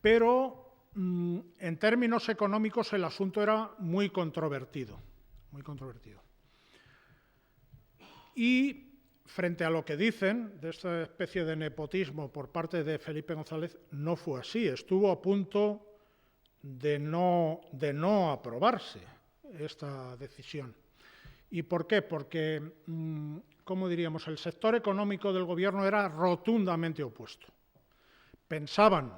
pero en términos económicos el asunto era muy controvertido. Y frente a lo que dicen de esta especie de nepotismo por parte de Felipe González, no fue así. Estuvo a punto de no aprobarse esta decisión. ¿Y por qué? Porque, como diríamos, el sector económico del Gobierno era rotundamente opuesto. Pensaban,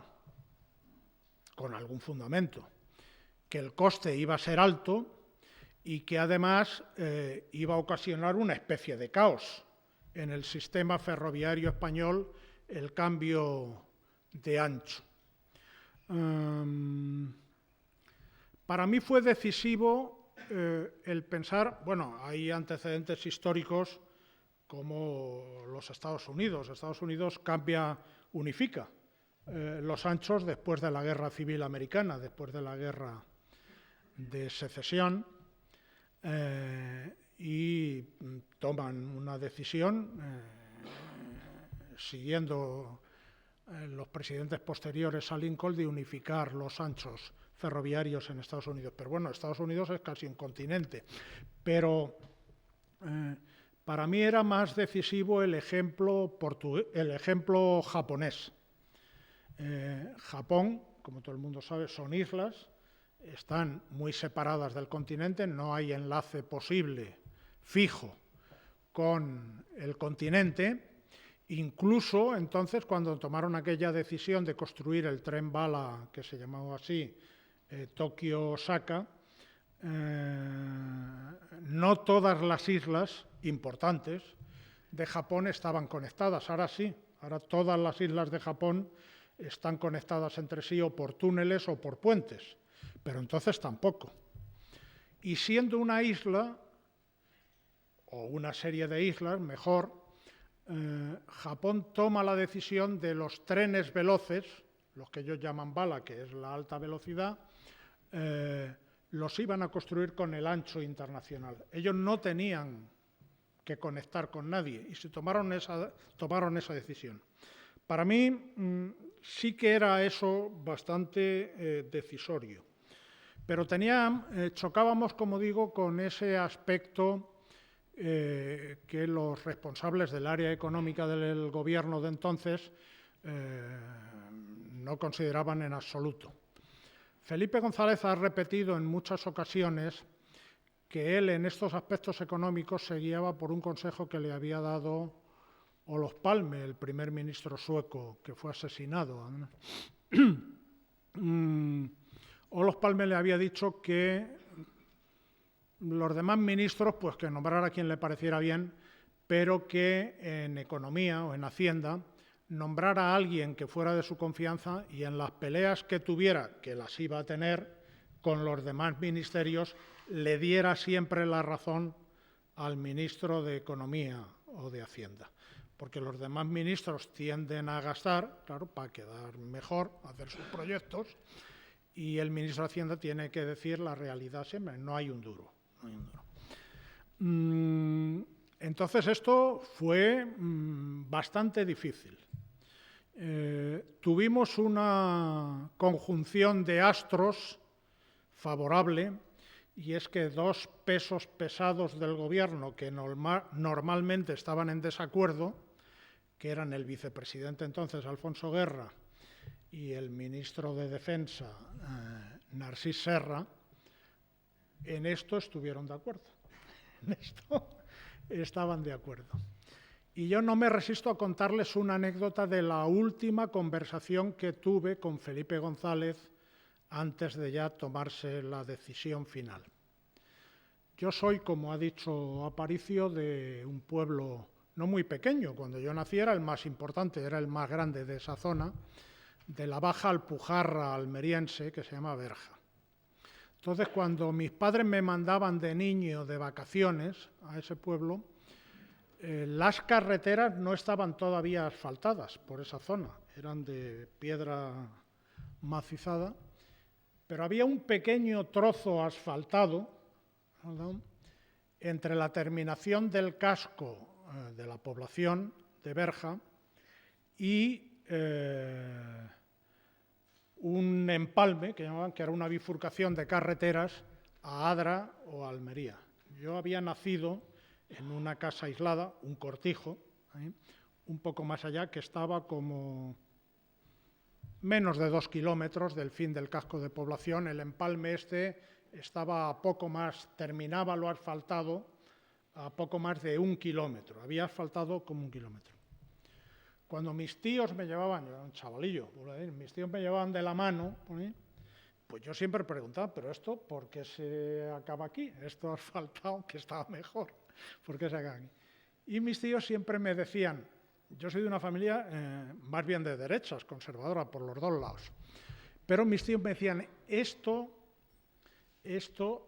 con algún fundamento, que el coste iba a ser alto y que además iba a ocasionar una especie de caos en el sistema ferroviario español, el cambio de ancho. Para mí fue decisivo el pensar, bueno, hay antecedentes históricos como los Estados Unidos. Estados Unidos unifica los anchos después de la Guerra Civil Americana, después de la Guerra de Secesión, y toman una decisión siguiendo los presidentes posteriores a Lincoln de unificar los anchos ferroviarios en Estados Unidos. Pero bueno, Estados Unidos es casi un continente. Pero para mí era más decisivo el ejemplo japonés. Japón, como todo el mundo sabe, son islas, están muy separadas del continente, no hay enlace posible fijo con el continente. Incluso entonces, cuando tomaron aquella decisión de construir el tren bala, que se llamaba así, Tokio-Osaka, no todas las islas importantes de Japón estaban conectadas. Ahora sí, ahora todas las islas de Japón están conectadas entre sí o por túneles o por puentes, pero entonces tampoco. Y siendo una isla, o una serie de islas, mejor, Japón toma la decisión de los trenes veloces, los que ellos llaman bala, que es la alta velocidad, los iban a construir con el ancho internacional. Ellos no tenían que conectar con nadie y se tomaron esa decisión. Para mí sí que era eso bastante decisorio. Pero chocábamos, como digo, con ese aspecto que los responsables del área económica del gobierno de entonces no consideraban en absoluto. Felipe González ha repetido en muchas ocasiones que él en estos aspectos económicos se guiaba por un consejo que le había dado Olof Palme, el primer ministro sueco que fue asesinado. Olof Palme le había dicho que los demás ministros, pues que nombrara a quien le pareciera bien, pero que en economía o en Hacienda nombrara a alguien que fuera de su confianza y en las peleas que tuviera, que las iba a tener con los demás ministerios, le diera siempre la razón al ministro de Economía o de Hacienda. Porque los demás ministros tienden a gastar, claro, para quedar mejor, hacer sus proyectos, y el ministro de Hacienda tiene que decir la realidad siempre, no hay un duro. No hay un duro. Entonces esto fue bastante difícil. Tuvimos una conjunción de astros favorable, y es que dos pesos pesados del gobierno que normalmente estaban en desacuerdo, que eran el vicepresidente entonces, Alfonso Guerra, y el ministro de Defensa, Narcís Serra, en esto estuvieron de acuerdo. En esto estaban de acuerdo. Y yo no me resisto a contarles una anécdota de la última conversación que tuve con Felipe González antes de ya tomarse la decisión final. Yo soy, como ha dicho Aparicio, de un pueblo no muy pequeño. Cuando yo nací era el más importante, era el más grande de esa zona, de la Baja Alpujarra almeriense, que se llama Berja. Entonces, cuando mis padres me mandaban de niño de vacaciones a ese pueblo, las carreteras no estaban todavía asfaltadas por esa zona, eran de piedra macizada, pero había un pequeño trozo asfaltado, ¿verdad?, entre la terminación del casco de la población de Berja y un empalme, que llamaban, que era una bifurcación de carreteras a Adra o a Almería. Yo había nacido en una casa aislada, un cortijo, un poco más allá, que estaba como menos de 2 kilómetros del fin del casco de población. El empalme este estaba a poco más, terminaba lo asfaltado a poco más de 1 kilómetro, había asfaltado como 1 kilómetro. Cuando mis tíos me llevaban, yo era un chavalillo, mis tíos me llevaban de la mano, pues yo siempre preguntaba, ¿pero esto por qué se acaba aquí? Esto asfaltado, que estaba mejor, ¿por qué se acaba aquí? Y mis tíos siempre me decían, yo soy de una familia más bien de derechas, conservadora por los dos lados, pero mis tíos me decían, esto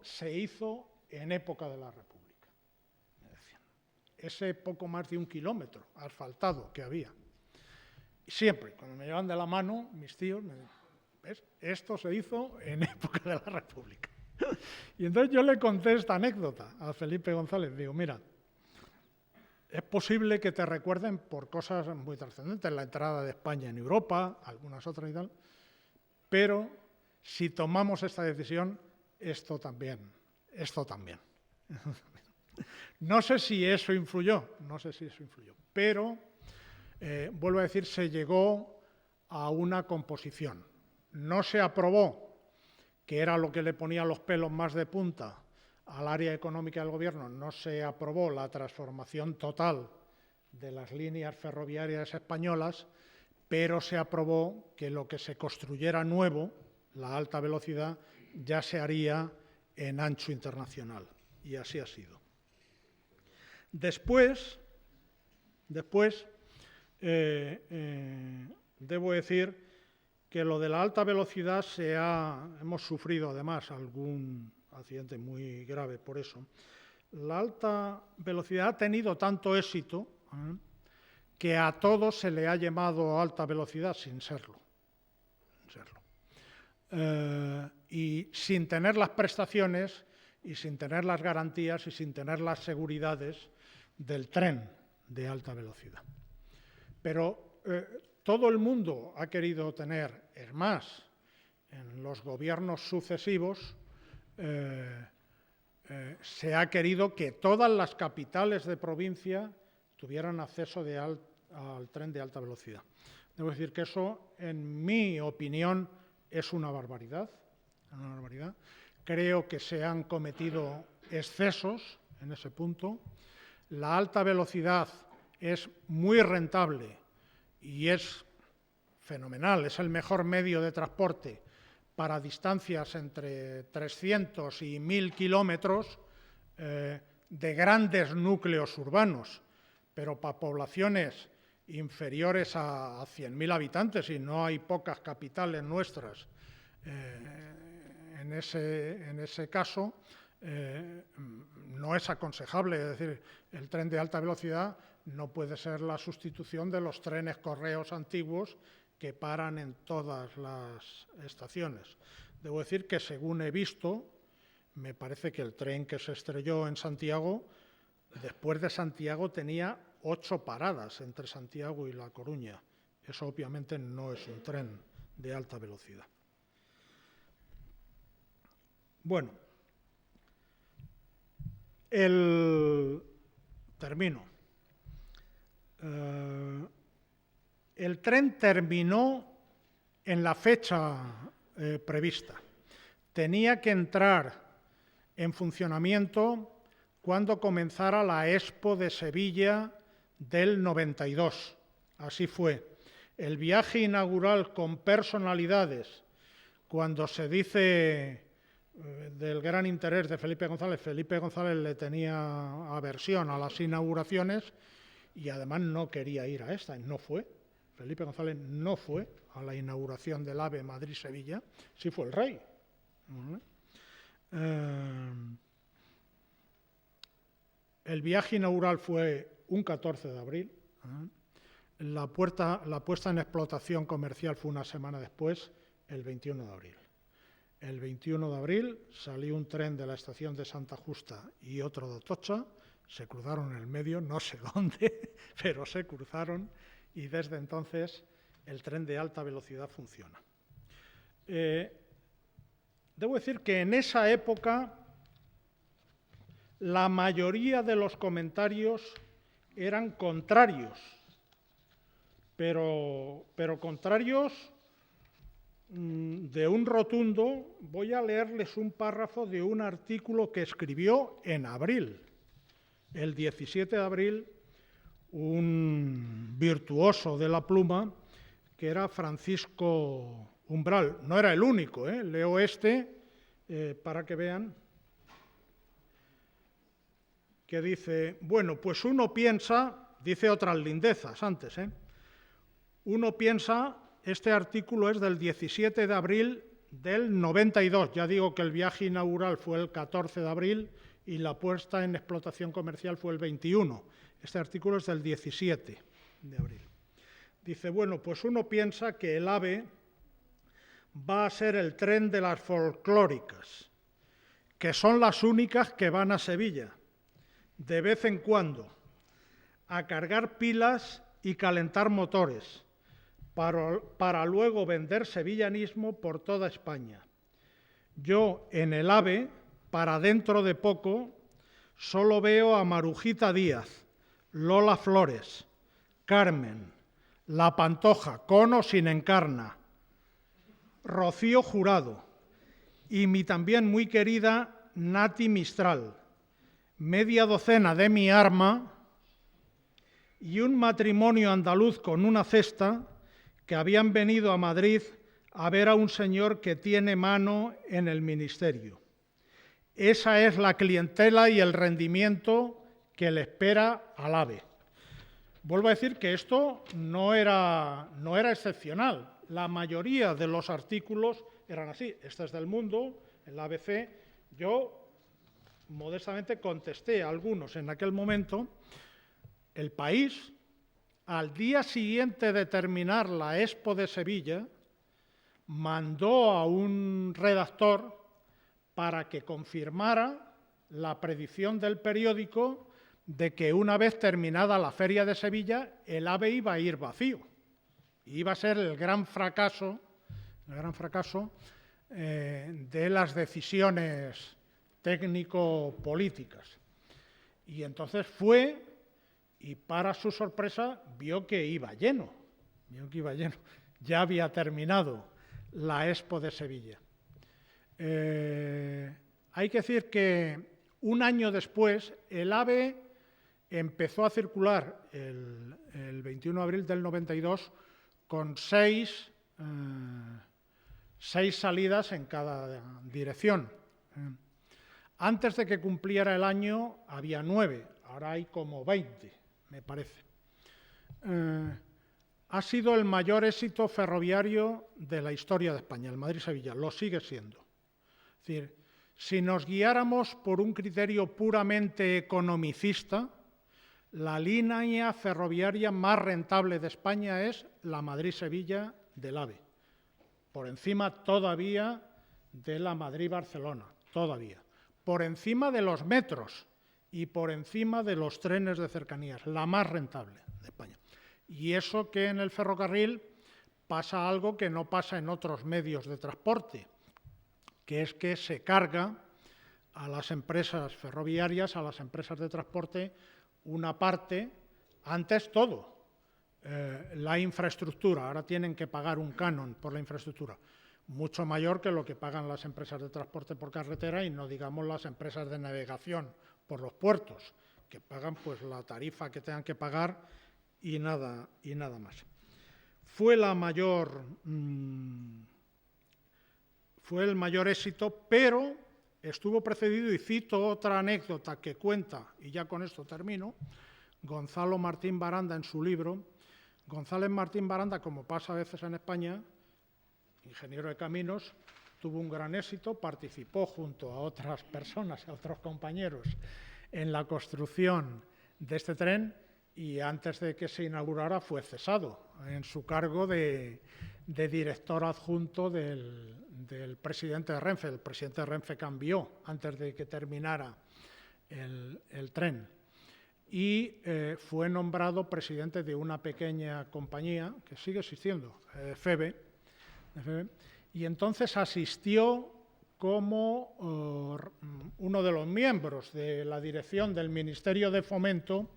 se hizo en época de la República, me decían. Ese poco más de 1 kilómetro asfaltado que había. Siempre, cuando me llevan de la mano, mis tíos me decían, ¿ves? Esto se hizo en época de la República. Y entonces yo le conté esta anécdota a Felipe González. Digo, mira, es posible que te recuerden por cosas muy trascendentes, la entrada de España en Europa, algunas otras y tal, pero si tomamos esta decisión, esto también. No sé si eso influyó, pero, vuelvo a decir, se llegó a una composición. No se aprobó, que era lo que le ponía los pelos más de punta al área económica del gobierno, no se aprobó la transformación total de las líneas ferroviarias españolas, pero se aprobó que lo que se construyera nuevo, la alta velocidad, ya se haría en ancho internacional, y así ha sido. Después debo decir que lo de la alta velocidad hemos sufrido además algún accidente muy grave por eso. La alta velocidad ha tenido tanto éxito que a todo se le ha llamado alta velocidad sin serlo. Y sin tener las prestaciones y sin tener las garantías y sin tener las seguridades del tren de alta velocidad. Pero todo el mundo ha querido tener, es más, en los gobiernos sucesivos, se ha querido que todas las capitales de provincia tuvieran acceso al tren de alta velocidad. Debo decir que eso, en mi opinión, es una barbaridad. Creo que se han cometido excesos en ese punto. La alta velocidad es muy rentable y es fenomenal, es el mejor medio de transporte para distancias entre 300 y 1000 kilómetros de grandes núcleos urbanos, pero para poblaciones inferiores a 100.000 habitantes, y no hay pocas capitales nuestras en ese caso, no es aconsejable. Es decir, el tren de alta velocidad no puede ser la sustitución de los trenes correos antiguos que paran en todas las estaciones. Debo decir que, según he visto, me parece que el tren que se estrelló en Santiago, después de Santiago, tenía 8 paradas entre Santiago y La Coruña. Eso obviamente no es un tren de alta velocidad. Bueno, termino. El tren terminó en la fecha prevista. Tenía que entrar en funcionamiento cuando comenzara la Expo de Sevilla del 92. Así fue. El viaje inaugural con personalidades, cuando se dice del gran interés de Felipe González le tenía aversión a las inauguraciones y además no quería ir a esta, no fue. Felipe González no fue a la inauguración del AVE Madrid-Sevilla, sí fue el rey. El viaje inaugural fue un 14 de abril. La puesta en explotación comercial fue una semana después, el 21 de abril. El 21 de abril salió un tren de la estación de Santa Justa y otro de Atocha, se cruzaron en el medio, no sé dónde, pero se cruzaron, y desde entonces el tren de alta velocidad funciona. Debo decir que en esa época la mayoría de los comentarios eran contrarios, pero contrarios de un rotundo. Voy a leerles un párrafo de un artículo que escribió en abril, el 17 de abril, un virtuoso de la pluma, que era Francisco Umbral. No era el único, leo para que vean, que dice, bueno, pues uno piensa, dice otras lindezas antes, uno piensa, este artículo es del 17 de abril del 92, ya digo que el viaje inaugural fue el 14 de abril y la puesta en explotación comercial fue el 21. Este artículo es del 17 de abril. Dice, bueno, pues uno piensa que el AVE va a ser el tren de las folclóricas, que son las únicas que van a Sevilla, de vez en cuando, a cargar pilas y calentar motores, para luego vender sevillanismo por toda España. Yo en el AVE, para dentro de poco, solo veo a Marujita Díaz, Lola Flores, Carmen, La Pantoja, con o sin encarna, Rocío Jurado y mi también muy querida Nati Mistral, media docena de mi arma y un matrimonio andaluz con una cesta que habían venido a Madrid a ver a un señor que tiene mano en el ministerio. Esa es la clientela y el rendimiento que le espera al AVE. Vuelvo a decir que esto no era excepcional. La mayoría de los artículos eran así. Este es del Mundo, el ABC. Yo modestamente contesté a algunos en aquel momento. El País, al día siguiente de terminar la Expo de Sevilla, mandó a un redactor para que confirmara la predicción del periódico de que una vez terminada la Feria de Sevilla, el AVE iba a ir vacío. Iba a ser el gran fracaso de las decisiones técnico-políticas. Y entonces fue, y para su sorpresa vio que iba lleno, Ya había terminado la Expo de Sevilla. Hay que decir que un año después el AVE empezó a circular el 21 de abril del 92 con seis salidas en cada dirección. Antes de que cumpliera el año había 9, ahora hay como 20, me parece. Ha sido el mayor éxito ferroviario de la historia de España, el Madrid-Sevilla, lo sigue siendo. Es decir, si nos guiáramos por un criterio puramente economicista, la línea ferroviaria más rentable de España es la Madrid-Sevilla del AVE, por encima todavía de la Madrid-Barcelona, todavía, por encima de los metros y por encima de los trenes de cercanías, la más rentable de España. Y eso que en el ferrocarril pasa algo que no pasa en otros medios de transporte, que es que se carga a las empresas ferroviarias, a las empresas de transporte, una parte, antes todo, la infraestructura, ahora tienen que pagar un canon por la infraestructura, mucho mayor que lo que pagan las empresas de transporte por carretera y no digamos las empresas de navegación por los puertos, que pagan pues la tarifa que tengan que pagar y nada más. Fue el mayor éxito, pero estuvo precedido, y cito otra anécdota que cuenta, y ya con esto termino, Gonzalo Martín Baranda en su libro. González Martín Baranda, como pasa a veces en España, ingeniero de caminos, tuvo un gran éxito, participó junto a otras personas, a otros compañeros, en la construcción de este tren y antes de que se inaugurara fue cesado en su cargo de director adjunto del presidente de Renfe. El presidente de Renfe cambió antes de que terminara el tren y fue nombrado presidente de una pequeña compañía que sigue existiendo, FEBE, y entonces asistió como uno de los miembros de la dirección del Ministerio de Fomento,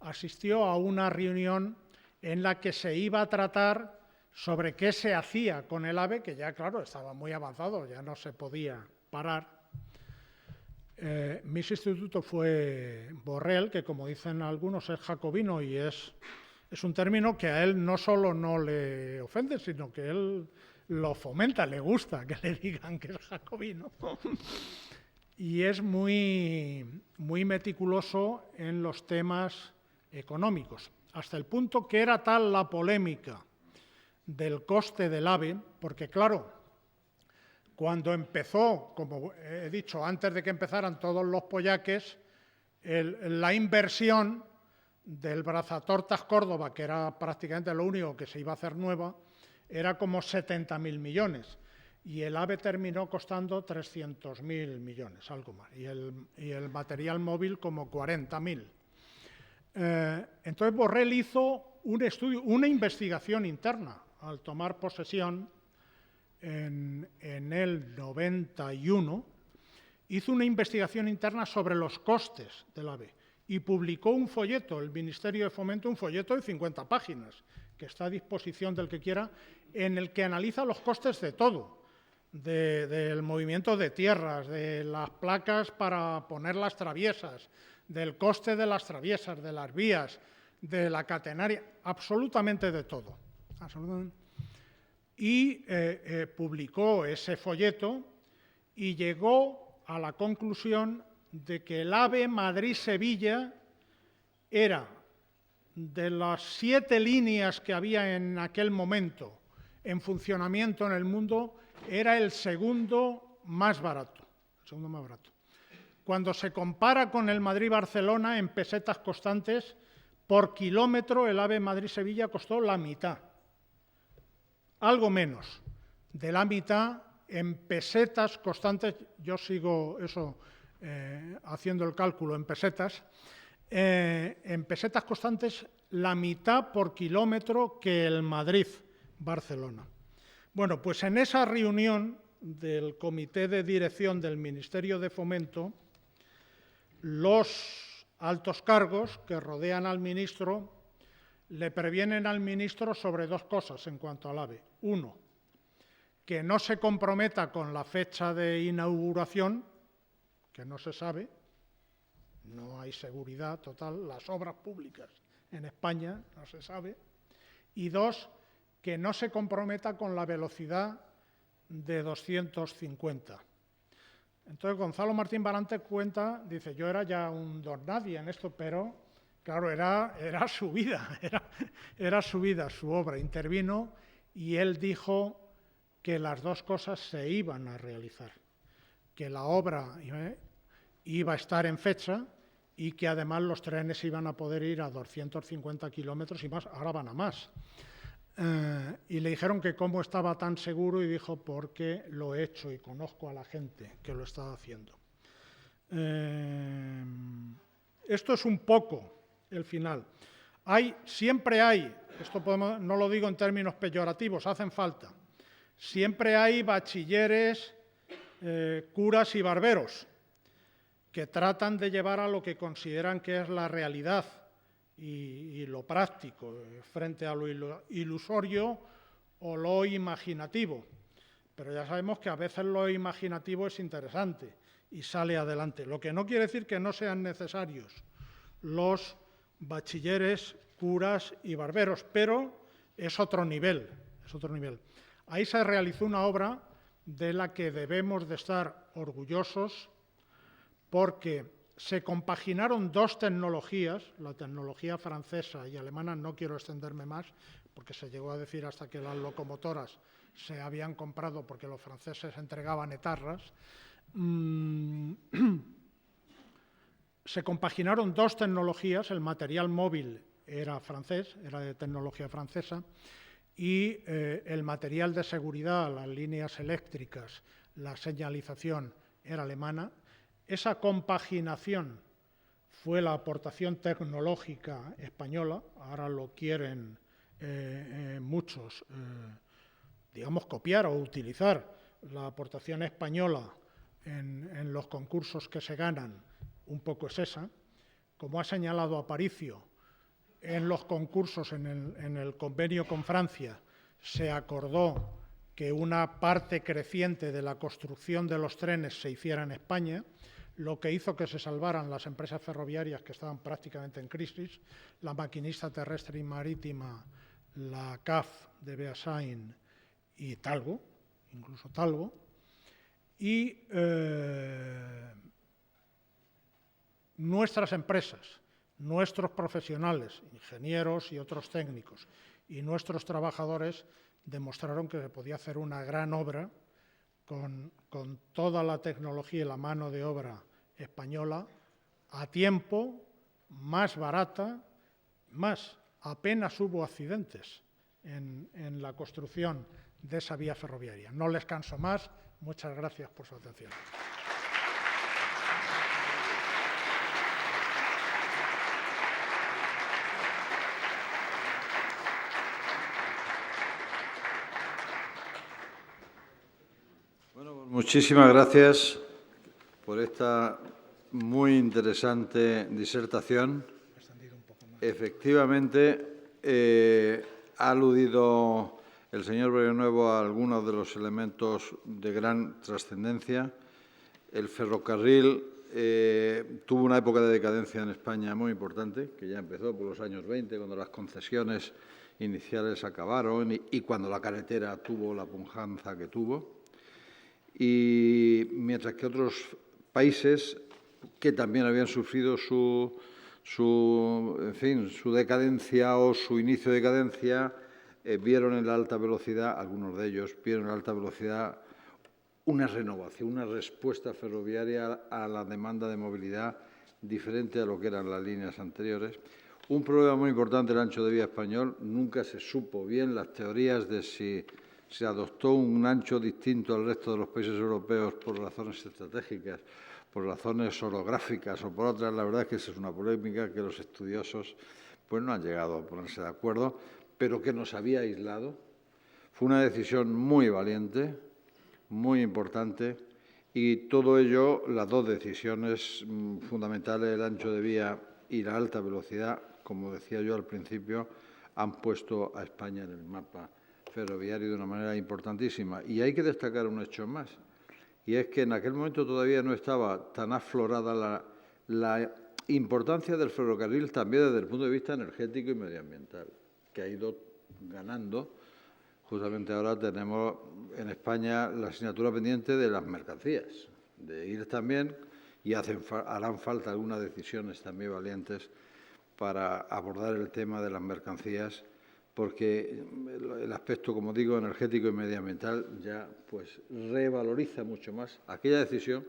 asistió a una reunión en la que se iba a tratar sobre qué se hacía con el AVE, que ya, claro, estaba muy avanzado, ya no se podía parar. Mi sustituto fue Borrell, que, como dicen algunos, es jacobino y es un término que a él no solo no le ofende, sino que él lo fomenta, le gusta que le digan que es jacobino. Y es muy meticuloso en los temas económicos, hasta el punto que era tal la polémica del coste del AVE, porque claro, cuando empezó, como he dicho, antes de que empezaran todos los pollaques, la inversión del Brazatortas Córdoba, que era prácticamente lo único que se iba a hacer nueva, era como 70.000 millones. Y el AVE terminó costando 300.000 millones, algo más. Y el material móvil como 40.000. Entonces Borrell hizo un estudio, una investigación interna al tomar posesión en el 91, hizo una investigación interna sobre los costes del AVE y publicó un folleto, el Ministerio de Fomento, un folleto de 50 páginas, que está a disposición del que quiera, en el que analiza los costes de todo, del movimiento de tierras, de las placas para poner las traviesas, del coste de las traviesas, de las vías, de la catenaria, absolutamente de todo. Y publicó ese folleto y llegó a la conclusión de que el AVE Madrid-Sevilla era, de las 7 líneas que había en aquel momento en funcionamiento en el mundo, era el segundo más barato. Cuando se compara con el Madrid-Barcelona en pesetas constantes, por kilómetro el AVE Madrid-Sevilla costó la mitad, algo menos de la mitad en pesetas constantes. Yo sigo eso haciendo el cálculo en pesetas constantes, la mitad por kilómetro que el Madrid-Barcelona. Bueno, pues en esa reunión del Comité de Dirección del Ministerio de Fomento, los altos cargos que rodean al ministro le previenen al ministro sobre dos cosas en cuanto al AVE. Uno, que no se comprometa con la fecha de inauguración, que no se sabe, no hay seguridad total, las obras públicas en España no se sabe. Y dos, que no se comprometa con la velocidad de 250. Entonces Gonzalo Martín Barante cuenta, dice, yo era ya un don nadie en esto, pero claro, era su vida, era su vida, su obra. Intervino y él dijo que las dos cosas se iban a realizar, que la obra iba a estar en fecha y que además los trenes iban a poder ir a 250 kilómetros y más, ahora van a más. Y le dijeron que cómo estaba tan seguro y dijo, porque lo he hecho y conozco a la gente que lo está haciendo. Esto es un poco el final. Siempre hay, esto no lo digo en términos peyorativos, hacen falta, siempre hay bachilleres, curas y barberos que tratan de llevar a lo que consideran que es la realidad y lo práctico frente a lo ilusorio o lo imaginativo. Pero ya sabemos que a veces lo imaginativo es interesante y sale adelante. Lo que no quiere decir que no sean necesarios los bachilleres, curas y barberos, pero es otro nivel, Ahí se realizó una obra de la que debemos de estar orgullosos porque se compaginaron dos tecnologías, la tecnología francesa y alemana, no quiero extenderme más, porque se llegó a decir hasta que las locomotoras se habían comprado porque los franceses entregaban etarras. Se compaginaron dos tecnologías, el material móvil era francés, era de tecnología francesa, y el material de seguridad, las líneas eléctricas, la señalización era alemana. Esa compaginación fue la aportación tecnológica española, ahora lo quieren muchos, digamos, copiar o utilizar la aportación española en los concursos que se ganan, un poco es esa. Como ha señalado Aparicio, en los concursos, en el convenio con Francia, se acordó que una parte creciente de la construcción de los trenes se hiciera en España, lo que hizo que se salvaran las empresas ferroviarias que estaban prácticamente en crisis, la Maquinista Terrestre y Marítima, la CAF de Beasain y Talgo, incluso Talgo, y nuestras empresas, nuestros profesionales, ingenieros y otros técnicos, y nuestros trabajadores demostraron que se podía hacer una gran obra con toda la tecnología y la mano de obra española a tiempo, más barata, más apenas hubo accidentes en la construcción de esa vía ferroviaria. No les canso más. Muchas gracias por su atención. Muchísimas gracias por esta muy interesante disertación. Efectivamente, ha aludido el señor Bergonuevo a algunos de los elementos de gran trascendencia. El ferrocarril tuvo una época de decadencia en España muy importante, que ya empezó por los años 20, cuando las concesiones iniciales acabaron y cuando la carretera tuvo la pujanza que tuvo. Y mientras que otros países que también habían sufrido su decadencia o su inicio de decadencia, vieron en la alta velocidad, algunos de ellos vieron en la alta velocidad una renovación, una respuesta ferroviaria a la demanda de movilidad diferente a lo que eran las líneas anteriores. Un problema muy importante del ancho de vía español, nunca se supo bien las teorías de si se adoptó un ancho distinto al resto de los países europeos por razones estratégicas, por razones orográficas o por otras. La verdad es que esa es una polémica que los estudiosos pues, no han llegado a ponerse de acuerdo, pero que nos había aislado. Fue una decisión muy valiente, muy importante y todo ello, las dos decisiones fundamentales, el ancho de vía y la alta velocidad, como decía yo al principio, han puesto a España en el mapa ferroviario de una manera importantísima. Y hay que destacar un hecho más, y es que en aquel momento todavía no estaba tan aflorada la importancia del ferrocarril también desde el punto de vista energético y medioambiental, que ha ido ganando. Justamente ahora tenemos en España la asignatura pendiente de las mercancías, de ir también, y harán falta algunas decisiones también valientes para abordar el tema de las mercancías, porque el aspecto, como digo, energético y medioambiental ya pues revaloriza mucho más aquella decisión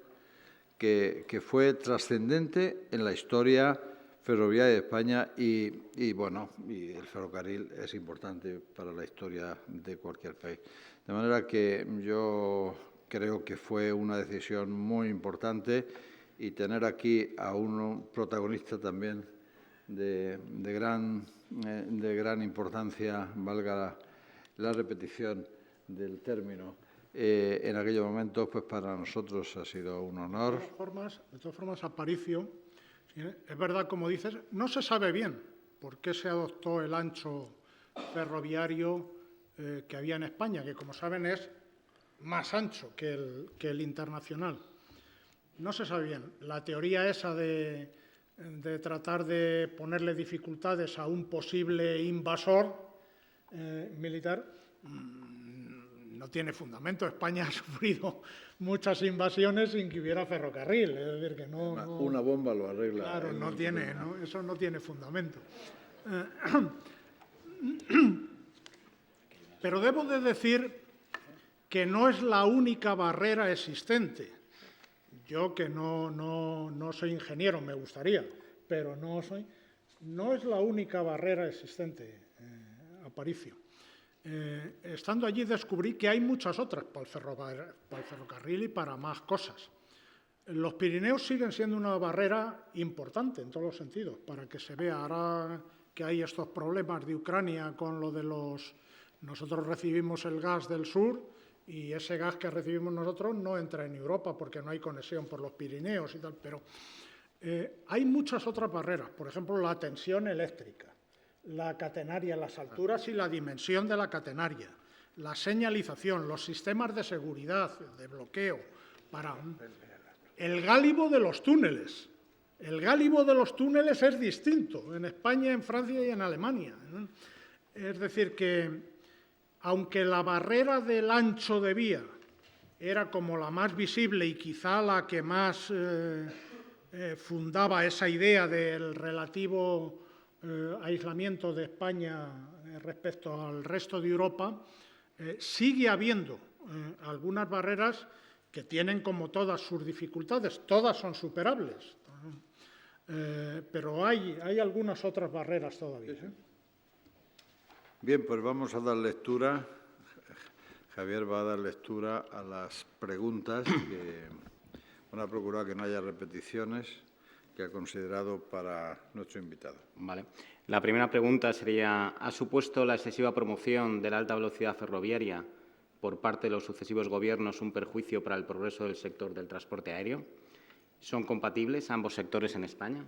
que fue trascendente en la historia ferroviaria de España y el ferrocarril es importante para la historia de cualquier país. De manera que yo creo que fue una decisión muy importante y tener aquí a un protagonista también de gran importancia, valga la repetición del término, en aquellos momentos, pues para nosotros ha sido un honor. De todas formas, Aparicio, es verdad, como dices, no se sabe bien por qué se adoptó el ancho ferroviario que había en España, que como saben es más ancho que el internacional. No se sabe bien. La teoría esa de tratar de ponerle dificultades a un posible invasor militar no tiene fundamento. España ha sufrido muchas invasiones sin que hubiera ferrocarril. Es decir, que una bomba lo arregla. Claro, eso no tiene fundamento. Pero debo de decir que no es la única barrera existente. Yo, que no soy ingeniero, me gustaría, pero no es la única barrera existente, Aparicio. Estando allí descubrí que hay muchas otras para el ferrocarril y para más cosas. Los Pirineos siguen siendo una barrera importante en todos los sentidos, para que se vea ahora que hay estos problemas de Ucrania con lo de nosotros recibimos el gas del sur, y ese gas que recibimos nosotros no entra en Europa porque no hay conexión por los Pirineos y tal, pero hay muchas otras barreras, por ejemplo, la tensión eléctrica, la catenaria, las alturas y la dimensión de la catenaria, la señalización, los sistemas de seguridad, de bloqueo, el gálibo de los túneles. El gálibo de los túneles es distinto en España, en Francia y en Alemania. Es decir, que aunque la barrera del ancho de vía era como la más visible y quizá la que más fundaba esa idea del relativo aislamiento de España respecto al resto de Europa, sigue habiendo algunas barreras que tienen, como todas, sus dificultades. Todas son superables, pero hay algunas otras barreras todavía. Bien, pues vamos a dar lectura. Javier va a dar lectura a las preguntas que van a procurar que no haya repeticiones que ha considerado para nuestro invitado. Vale. La primera pregunta sería: ¿ha supuesto la excesiva promoción de la alta velocidad ferroviaria por parte de los sucesivos gobiernos un perjuicio para el progreso del sector del transporte aéreo? ¿Son compatibles ambos sectores en España?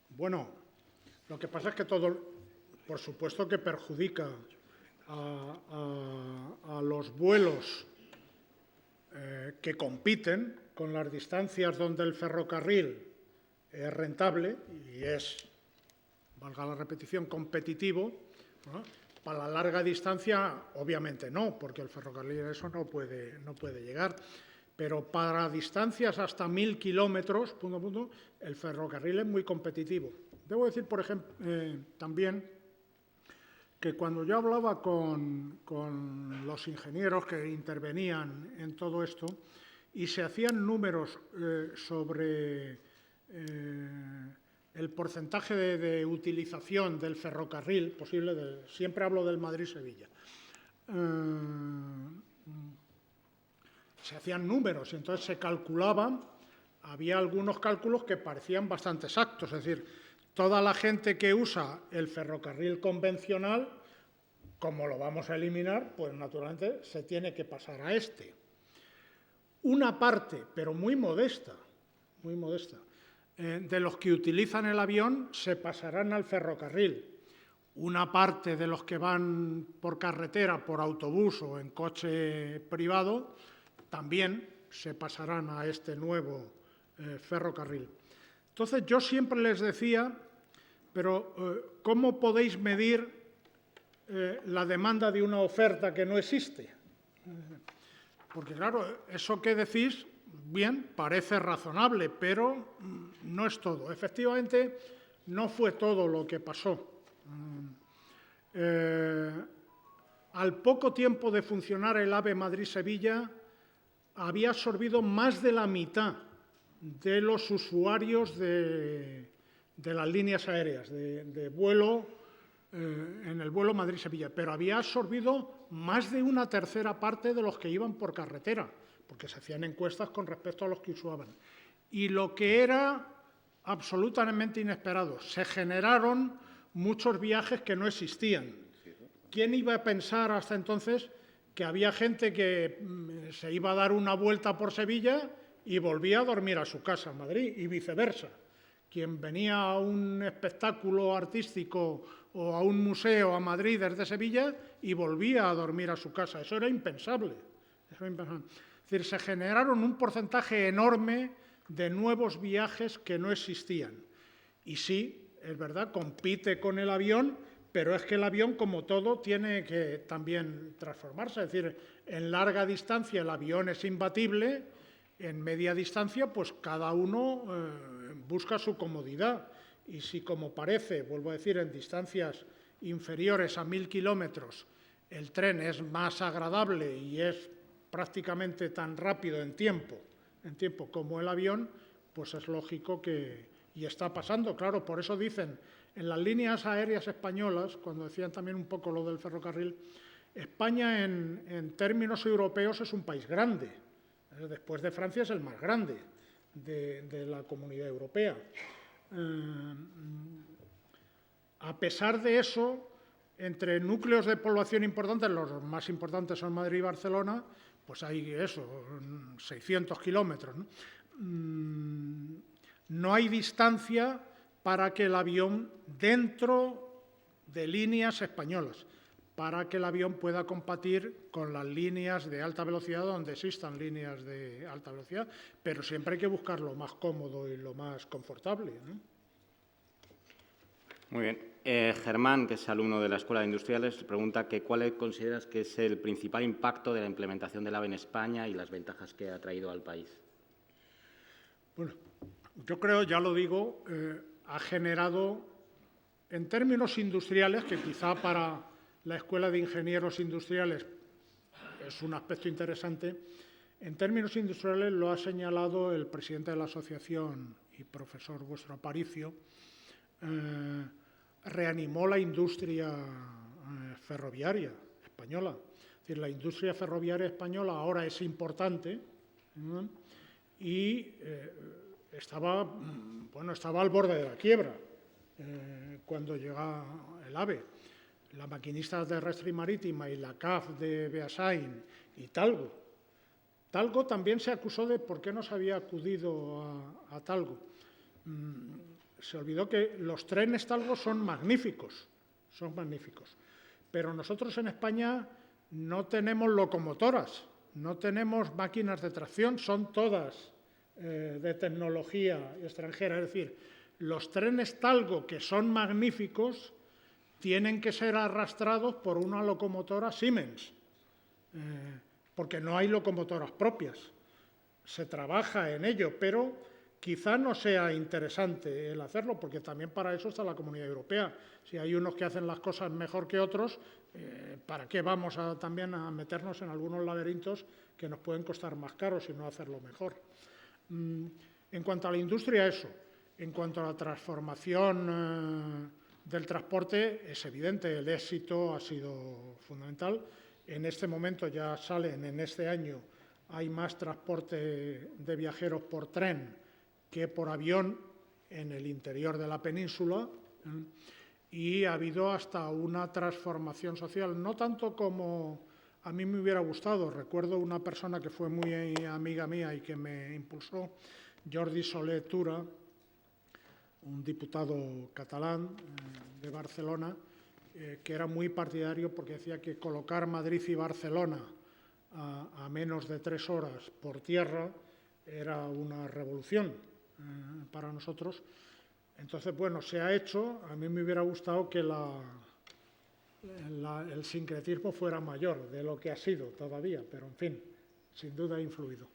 Bueno, lo que pasa es que todo, por supuesto que perjudica a los vuelos que compiten con las distancias donde el ferrocarril es rentable y es, valga la repetición, competitivo, ¿no? Para la larga distancia, obviamente no, porque el ferrocarril eso no puede llegar. Pero para distancias hasta 1000 kilómetros, punto a punto, el ferrocarril es muy competitivo. Debo decir, por ejemplo, también que cuando yo hablaba con los ingenieros que intervenían en todo esto y se hacían números sobre el porcentaje de utilización del ferrocarril posible, siempre hablo del Madrid-Sevilla, se hacían números y entonces se calculaban, había algunos cálculos que parecían bastante exactos, es decir, toda la gente que usa el ferrocarril convencional como lo vamos a eliminar, pues naturalmente se tiene que pasar a este. Una parte, pero muy modesta, de los que utilizan el avión se pasarán al ferrocarril. Una parte de los que van por carretera, por autobús o en coche privado, también se pasarán a este nuevo ferrocarril. Entonces, yo siempre les decía, pero ¿cómo podéis medir la demanda de una oferta que no existe? Porque, claro, eso que decís, bien, parece razonable, pero no es todo. Efectivamente, no fue todo lo que pasó. Al poco tiempo de funcionar el AVE Madrid-Sevilla, había absorbido más de la mitad de los usuarios de las líneas aéreas, de vuelo, en el vuelo Madrid-Sevilla, pero había absorbido más de una tercera parte de los que iban por carretera, porque se hacían encuestas con respecto a los que usaban. Y lo que era absolutamente inesperado, se generaron muchos viajes que no existían. ¿Quién iba a pensar hasta entonces que había gente que se iba a dar una vuelta por Sevilla y volvía a dormir a su casa en Madrid y viceversa? Quien venía a un espectáculo artístico o a un museo a Madrid desde Sevilla y volvía a dormir a su casa. Eso era impensable. Es decir, se generaron un porcentaje enorme de nuevos viajes que no existían. Y sí, es verdad, compite con el avión, pero es que el avión, como todo, tiene que también transformarse. Es decir, en larga distancia el avión es imbatible, en media distancia, pues cada uno busca su comodidad. Y si, como parece, vuelvo a decir, en distancias inferiores a 1000 kilómetros, el tren es más agradable y es prácticamente tan rápido en tiempo como el avión, pues es lógico que... Y está pasando, claro, por eso dicen, en las líneas aéreas españolas, cuando decían también un poco lo del ferrocarril, España en términos europeos es un país grande. Después de Francia es el más grande de la Comunidad Europea. A pesar de eso, entre núcleos de población importantes, los más importantes son Madrid y Barcelona, pues hay eso, 600 kilómetros, ¿no? No hay distancia para que el avión, dentro de líneas españolas, para que el avión pueda competir con las líneas de alta velocidad donde existan líneas de alta velocidad, pero siempre hay que buscar lo más cómodo y lo más confortable, ¿no? Muy bien. Germán, que es alumno de la Escuela de Industriales, pregunta que cuál consideras que es el principal impacto de la implementación del AVE en España y las ventajas que ha traído al país. Bueno, yo creo, ya lo digo, ha generado, en términos industriales, que quizá para la Escuela de Ingenieros Industriales es un aspecto interesante, en términos industriales lo ha señalado el presidente de la asociación y profesor vuestro Aparicio, reanimó la industria ferroviaria española. Es decir, la industria ferroviaria española ahora es importante y estaba al borde de la quiebra cuando llega el AVE. La Maquinista Terrestre y Marítima y la CAF de Beasain y Talgo. Talgo también se acusó de por qué no se había acudido a Talgo. Se olvidó que los trenes Talgo son magníficos, pero nosotros en España no tenemos locomotoras, no tenemos máquinas de tracción, son todas de tecnología extranjera. Es decir, los trenes Talgo, que son magníficos, tienen que ser arrastrados por una locomotora Siemens, porque no hay locomotoras propias. Se trabaja en ello, pero quizá no sea interesante el hacerlo, porque también para eso está la Comunidad Europea. Si hay unos que hacen las cosas mejor que otros, ¿para qué vamos también a meternos en algunos laberintos que nos pueden costar más caros y no hacerlo mejor? En cuanto a la industria, eso. En cuanto a la transformación del transporte, es evidente, el éxito ha sido fundamental. En este momento ya salen, en este año, hay más transporte de viajeros por tren que por avión en el interior de la península. y ha habido hasta una transformación social, no tanto como a mí me hubiera gustado. Recuerdo una persona que fue muy amiga mía y que me impulsó, Jordi Soler Tura, un diputado catalán de Barcelona, que era muy partidario porque decía que colocar Madrid y Barcelona a menos de 3 horas por tierra era una revolución para nosotros. Entonces, bueno, se ha hecho. A mí me hubiera gustado que el sincretismo fuera mayor de lo que ha sido todavía, pero, en fin, sin duda ha influido.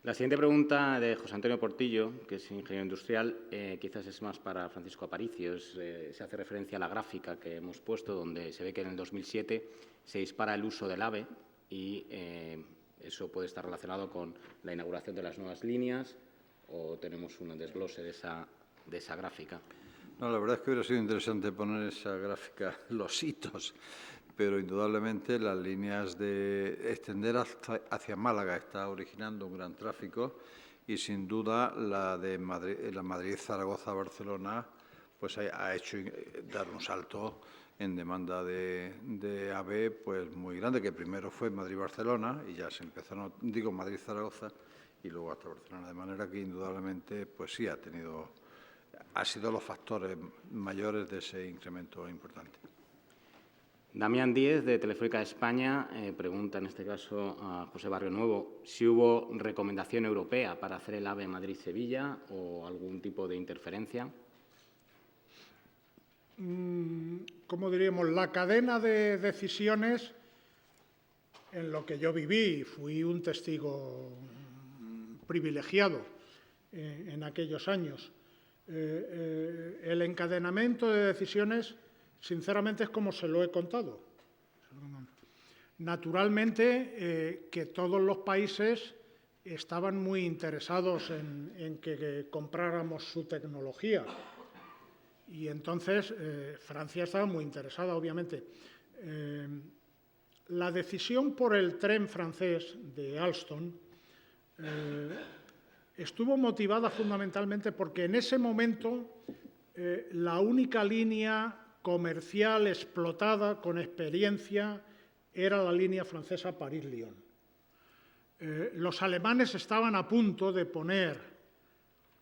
La siguiente pregunta de José Antonio Portillo, que es ingeniero industrial, quizás es más para Francisco Aparicio. Se hace referencia a la gráfica que hemos puesto, donde se ve que en el 2007 se dispara el uso del AVE y eso puede estar relacionado con la inauguración de las nuevas líneas, o tenemos un desglose de esa gráfica. No, la verdad es que hubiera sido interesante poner esa gráfica, los hitos, pero indudablemente las líneas de extender hacia Málaga está originando un gran tráfico y sin duda la de Madrid, Zaragoza, Barcelona, pues ha hecho dar un salto en demanda de AVE pues muy grande, que primero fue Madrid-Barcelona y ya se empezó, Madrid-Zaragoza y luego hasta Barcelona, de manera que indudablemente pues sí ha sido los factores mayores de ese incremento importante. Damián Díez, de Telefónica España, pregunta en este caso a José Barrio Nuevo si hubo recomendación europea para hacer el AVE Madrid-Sevilla o algún tipo de interferencia. Como diríamos, la cadena de decisiones en lo que yo viví, fui un testigo privilegiado en aquellos años. El encadenamiento de decisiones, sinceramente, es como se lo he contado. Naturalmente, que todos los países estaban muy interesados en que compráramos su tecnología. Y entonces Francia estaba muy interesada, obviamente. La decisión por el tren francés de Alstom estuvo motivada fundamentalmente porque en ese momento la única línea comercial explotada con experiencia era la línea francesa París-Lyon. Los alemanes estaban a punto de poner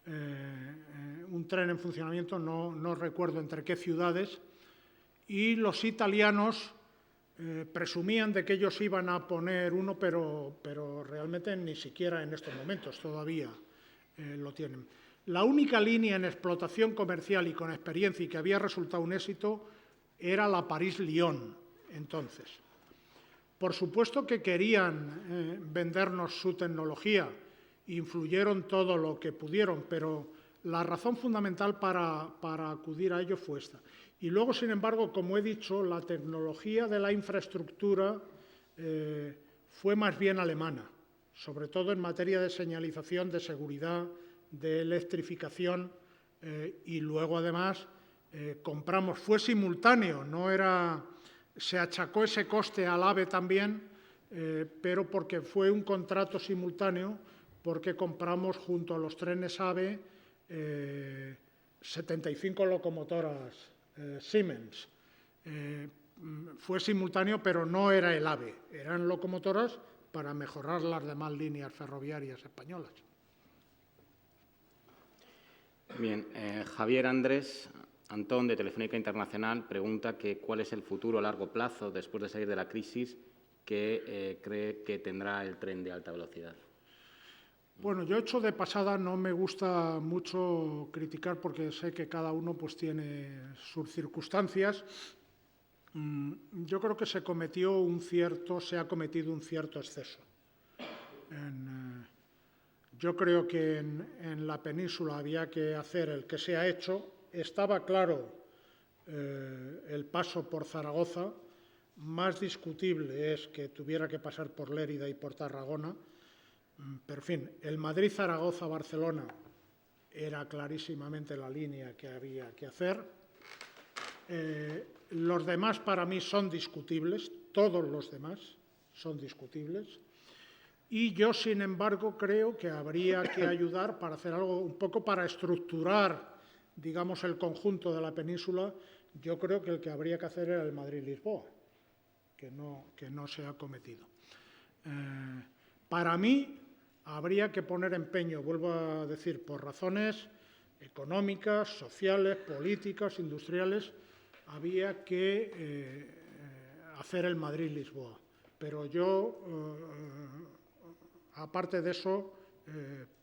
un tren en funcionamiento, no recuerdo entre qué ciudades, y los italianos presumían de que ellos iban a poner uno, pero realmente ni siquiera en estos momentos todavía lo tienen. La única línea en explotación comercial y con experiencia y que había resultado un éxito era la París-Lyon, entonces. Por supuesto que querían vendernos su tecnología, influyeron todo lo que pudieron, pero la razón fundamental para acudir a ello fue esta. Y luego, sin embargo, como he dicho, la tecnología de la infraestructura fue más bien alemana, sobre todo en materia de señalización, de seguridad, de electrificación, y luego, además, compramos, fue simultáneo, no era, se achacó ese coste al AVE también, pero porque fue un contrato simultáneo, porque compramos junto a los trenes AVE 75 locomotoras Siemens. Fue simultáneo, pero no era el AVE, eran locomotoras para mejorar las demás líneas ferroviarias españolas. Bien, Javier Andrés Antón, de Telefónica Internacional, pregunta que cuál es el futuro a largo plazo, después de salir de la crisis, que cree que tendrá el tren de alta velocidad. Bueno, yo hecho de pasada no me gusta mucho criticar porque sé que cada uno pues tiene sus circunstancias. Yo creo que se ha cometido un cierto exceso. Yo creo que en la península había que hacer el que se ha hecho. Estaba claro el paso por Zaragoza. Más discutible es que tuviera que pasar por Lérida y por Tarragona. Pero, en fin, el Madrid-Zaragoza-Barcelona era clarísimamente la línea que había que hacer. Los demás para mí son discutibles, todos los demás son discutibles. Y yo, sin embargo, creo que habría que ayudar para hacer algo un poco para estructurar digamos, el conjunto de la península, yo creo que el que habría que hacer era el Madrid-Lisboa, que no se ha cometido. Para mí, habría que poner empeño, vuelvo a decir, por razones económicas, sociales, políticas, industriales, había que hacer el Madrid-Lisboa. Pero yo, aparte de eso,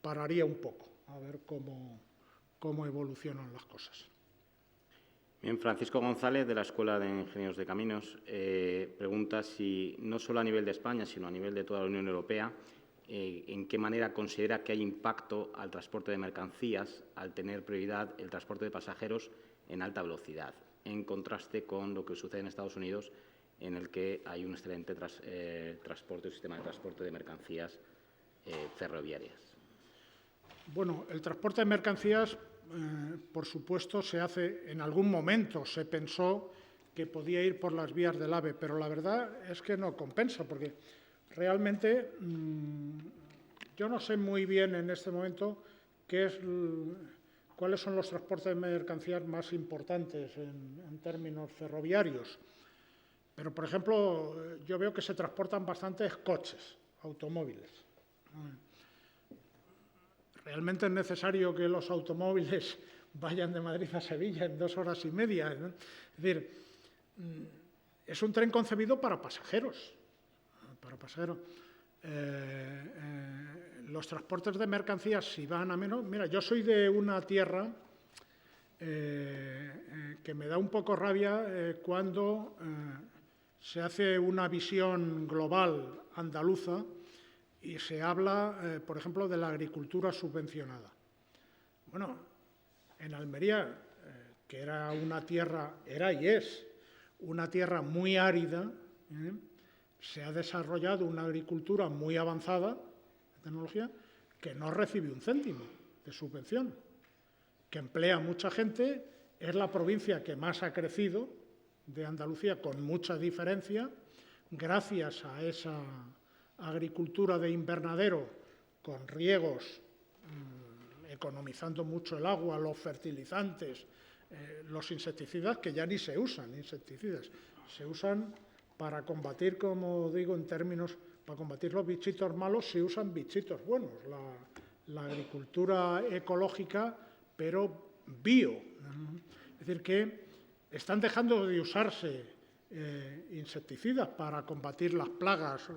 pararía un poco a ver cómo evolucionan las cosas. Bien, Francisco González, de la Escuela de Ingenieros de Caminos, pregunta si, no solo a nivel de España, sino a nivel de toda la Unión Europea, en qué manera considera que hay impacto al transporte de mercancías al tener prioridad el transporte de pasajeros en alta velocidad, en contraste con lo que sucede en Estados Unidos, en el que hay un excelente sistema de transporte de mercancías ferroviarias. Bueno, el transporte de mercancías, por supuesto, se hace, en algún momento se pensó que podía ir por las vías del AVE, pero la verdad es que no compensa, porque realmente yo no sé muy bien en este momento cuáles son los transportes de mercancías más importantes en términos ferroviarios. Pero, por ejemplo, yo veo que se transportan bastantes coches, automóviles. ¿Realmente es necesario que los automóviles vayan de Madrid a Sevilla en 2 horas y media? ¿No? Es decir, es un tren concebido para pasajeros. Los transportes de mercancías, si van a menos... Mira, yo soy de una tierra que me da un poco rabia cuando se hace una visión global andaluza y se habla, por ejemplo, de la agricultura subvencionada. Bueno, en Almería, que era una tierra, era y es una tierra muy árida, se ha desarrollado una agricultura muy avanzada de tecnología que no recibe un céntimo de subvención, que emplea mucha gente, es la provincia que más ha crecido de Andalucía, con mucha diferencia, gracias a esa agricultura de invernadero con riegos, economizando mucho el agua, los fertilizantes, los insecticidas, que ya ni se usan, insecticidas, se usan para combatir, como digo, en términos, para combatir los bichitos malos se usan bichitos buenos, la agricultura ecológica, pero bio. Es decir, que están dejando de usarse insecticidas para combatir las plagas.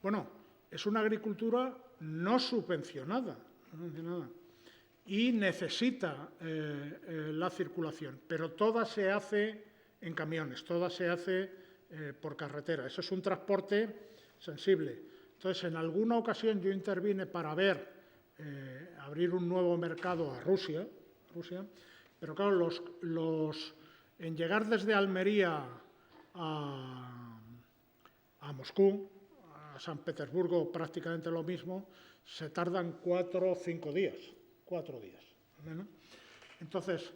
Bueno, es una agricultura no subvencionada y necesita la circulación, pero toda se hace en camiones, toda se hace por carretera. Eso es un transporte sensible. Entonces, en alguna ocasión yo intervine para ver abrir un nuevo mercado a Rusia, pero claro, en llegar desde Almería a Moscú, a San Petersburgo prácticamente lo mismo, se tardan 4 o 5 días, 4 días. ¿No? Entonces,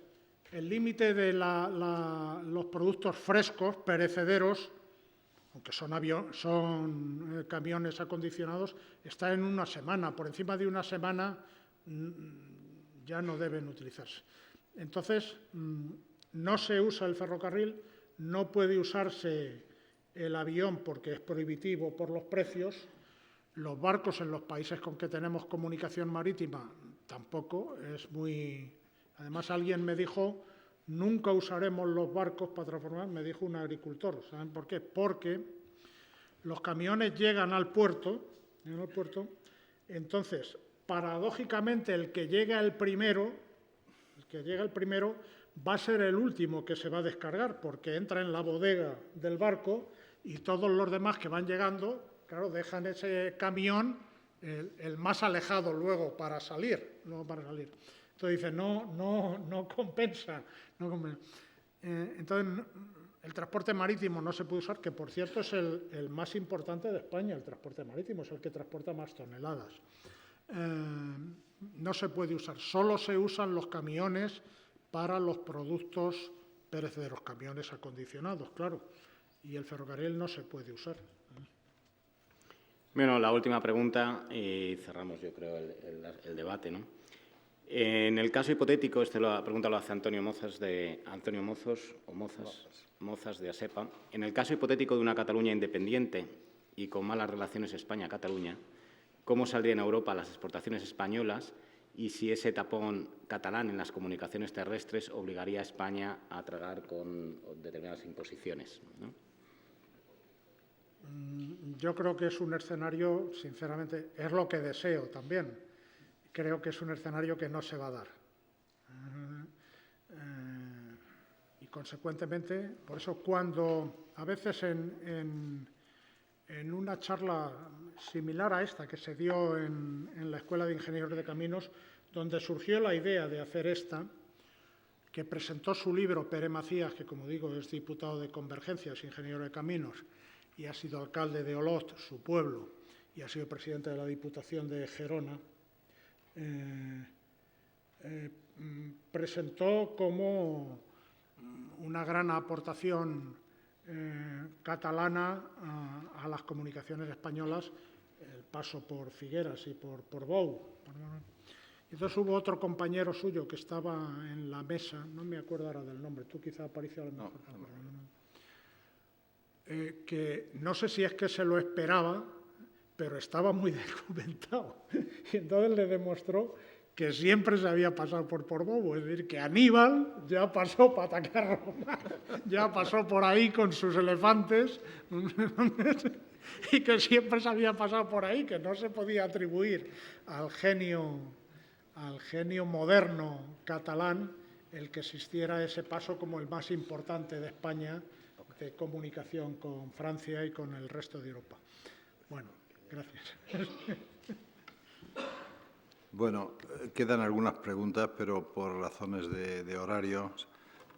el límite de los productos frescos, perecederos, aunque son camiones acondicionados, está en 1 semana. Por encima de 1 semana ya no deben utilizarse. Entonces, no se usa el ferrocarril, no puede usarse el avión porque es prohibitivo por los precios, los barcos en los países con que tenemos comunicación marítima tampoco, es muy... Además, alguien me dijo, nunca usaremos los barcos para transformar, me dijo un agricultor. ¿Saben por qué? Porque los camiones llegan al puerto, entonces, paradójicamente, el que llega el primero va a ser el último que se va a descargar, porque entra en la bodega del barco y todos los demás que van llegando, claro, dejan ese camión el más alejado luego para salir. Entonces dice, no compensa. Entonces, el transporte marítimo no se puede usar, que por cierto es el más importante de España, el transporte marítimo, es el que transporta más toneladas. No se puede usar, solo se usan los camiones para los productos perecederos, camiones acondicionados, claro, y el ferrocarril no se puede usar. Bueno, la última pregunta y cerramos, yo creo, el debate, ¿no? En el caso hipotético, la pregunta lo hace Mozas de ASEPA. En el caso hipotético de una Cataluña independiente y con malas relaciones España-Cataluña, ¿cómo saldrían a Europa las exportaciones españolas y si ese tapón catalán en las comunicaciones terrestres obligaría a España a tragar con determinadas imposiciones, ¿no? Yo creo que es un escenario, sinceramente, es lo que deseo también. Creo que es un escenario que no se va a dar. Y, consecuentemente, por eso cuando a veces en una charla similar a esta que se dio en la Escuela de Ingenieros de Caminos, donde surgió la idea de hacer esta, que presentó su libro Pere Macías, que, como digo, es diputado de Convergencia, es ingeniero de Caminos, y ha sido alcalde de Olot, su pueblo, y ha sido presidente de la Diputación de Gerona, presentó como una gran aportación catalana a las comunicaciones españolas el paso por Figueras y por Bou. Entonces hubo otro compañero suyo que estaba en la mesa, no me acuerdo ahora del nombre, tú quizá Aparicio a lo mejor te acuerdas, que no sé si es que se lo esperaba, pero estaba muy documentado. Y entonces le demostró que siempre se había pasado por Portbou, es decir, que Aníbal ya pasó para atacar Roma, ya pasó por ahí con sus elefantes, y que siempre se había pasado por ahí, que no se podía atribuir al genio moderno catalán el que existiera ese paso como el más importante de España de comunicación con Francia y con el resto de Europa. Bueno, gracias. Bueno, quedan algunas preguntas, pero por razones de horario,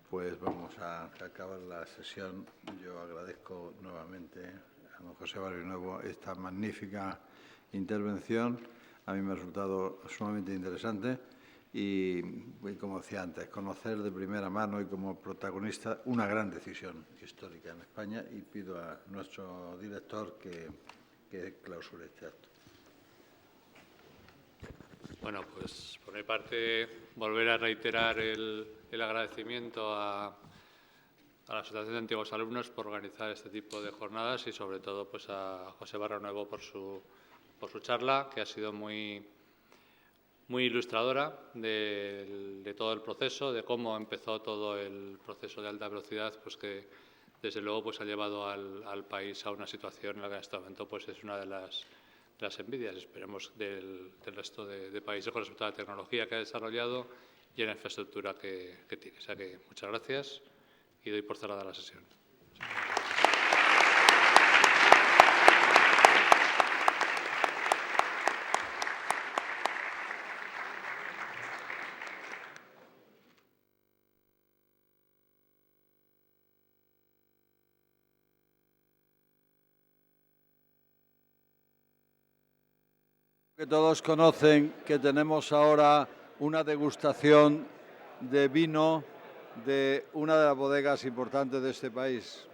pues vamos a acabar la sesión. Yo agradezco nuevamente a don José Barrio Nuevo esta magnífica intervención. A mí me ha resultado sumamente interesante y, como decía antes, conocer de primera mano y como protagonista una gran decisión histórica en España, y pido a nuestro director que clausure este acto. Bueno, pues por mi parte volver a reiterar el agradecimiento a la Asociación de Antiguos Alumnos por organizar este tipo de jornadas y sobre todo pues a José Barrio Nuevo por su charla, que ha sido muy ilustradora de todo el proceso, de cómo empezó todo el proceso de alta velocidad, pues que desde luego pues ha llevado al país a una situación en la que en este momento pues es una de las envidias, esperemos, del resto de países con respecto a la tecnología que ha desarrollado y en la infraestructura que tiene. O sea que muchas gracias y doy por cerrada la sesión. Que todos conocen que tenemos ahora una degustación de vino de una de las bodegas importantes de este país.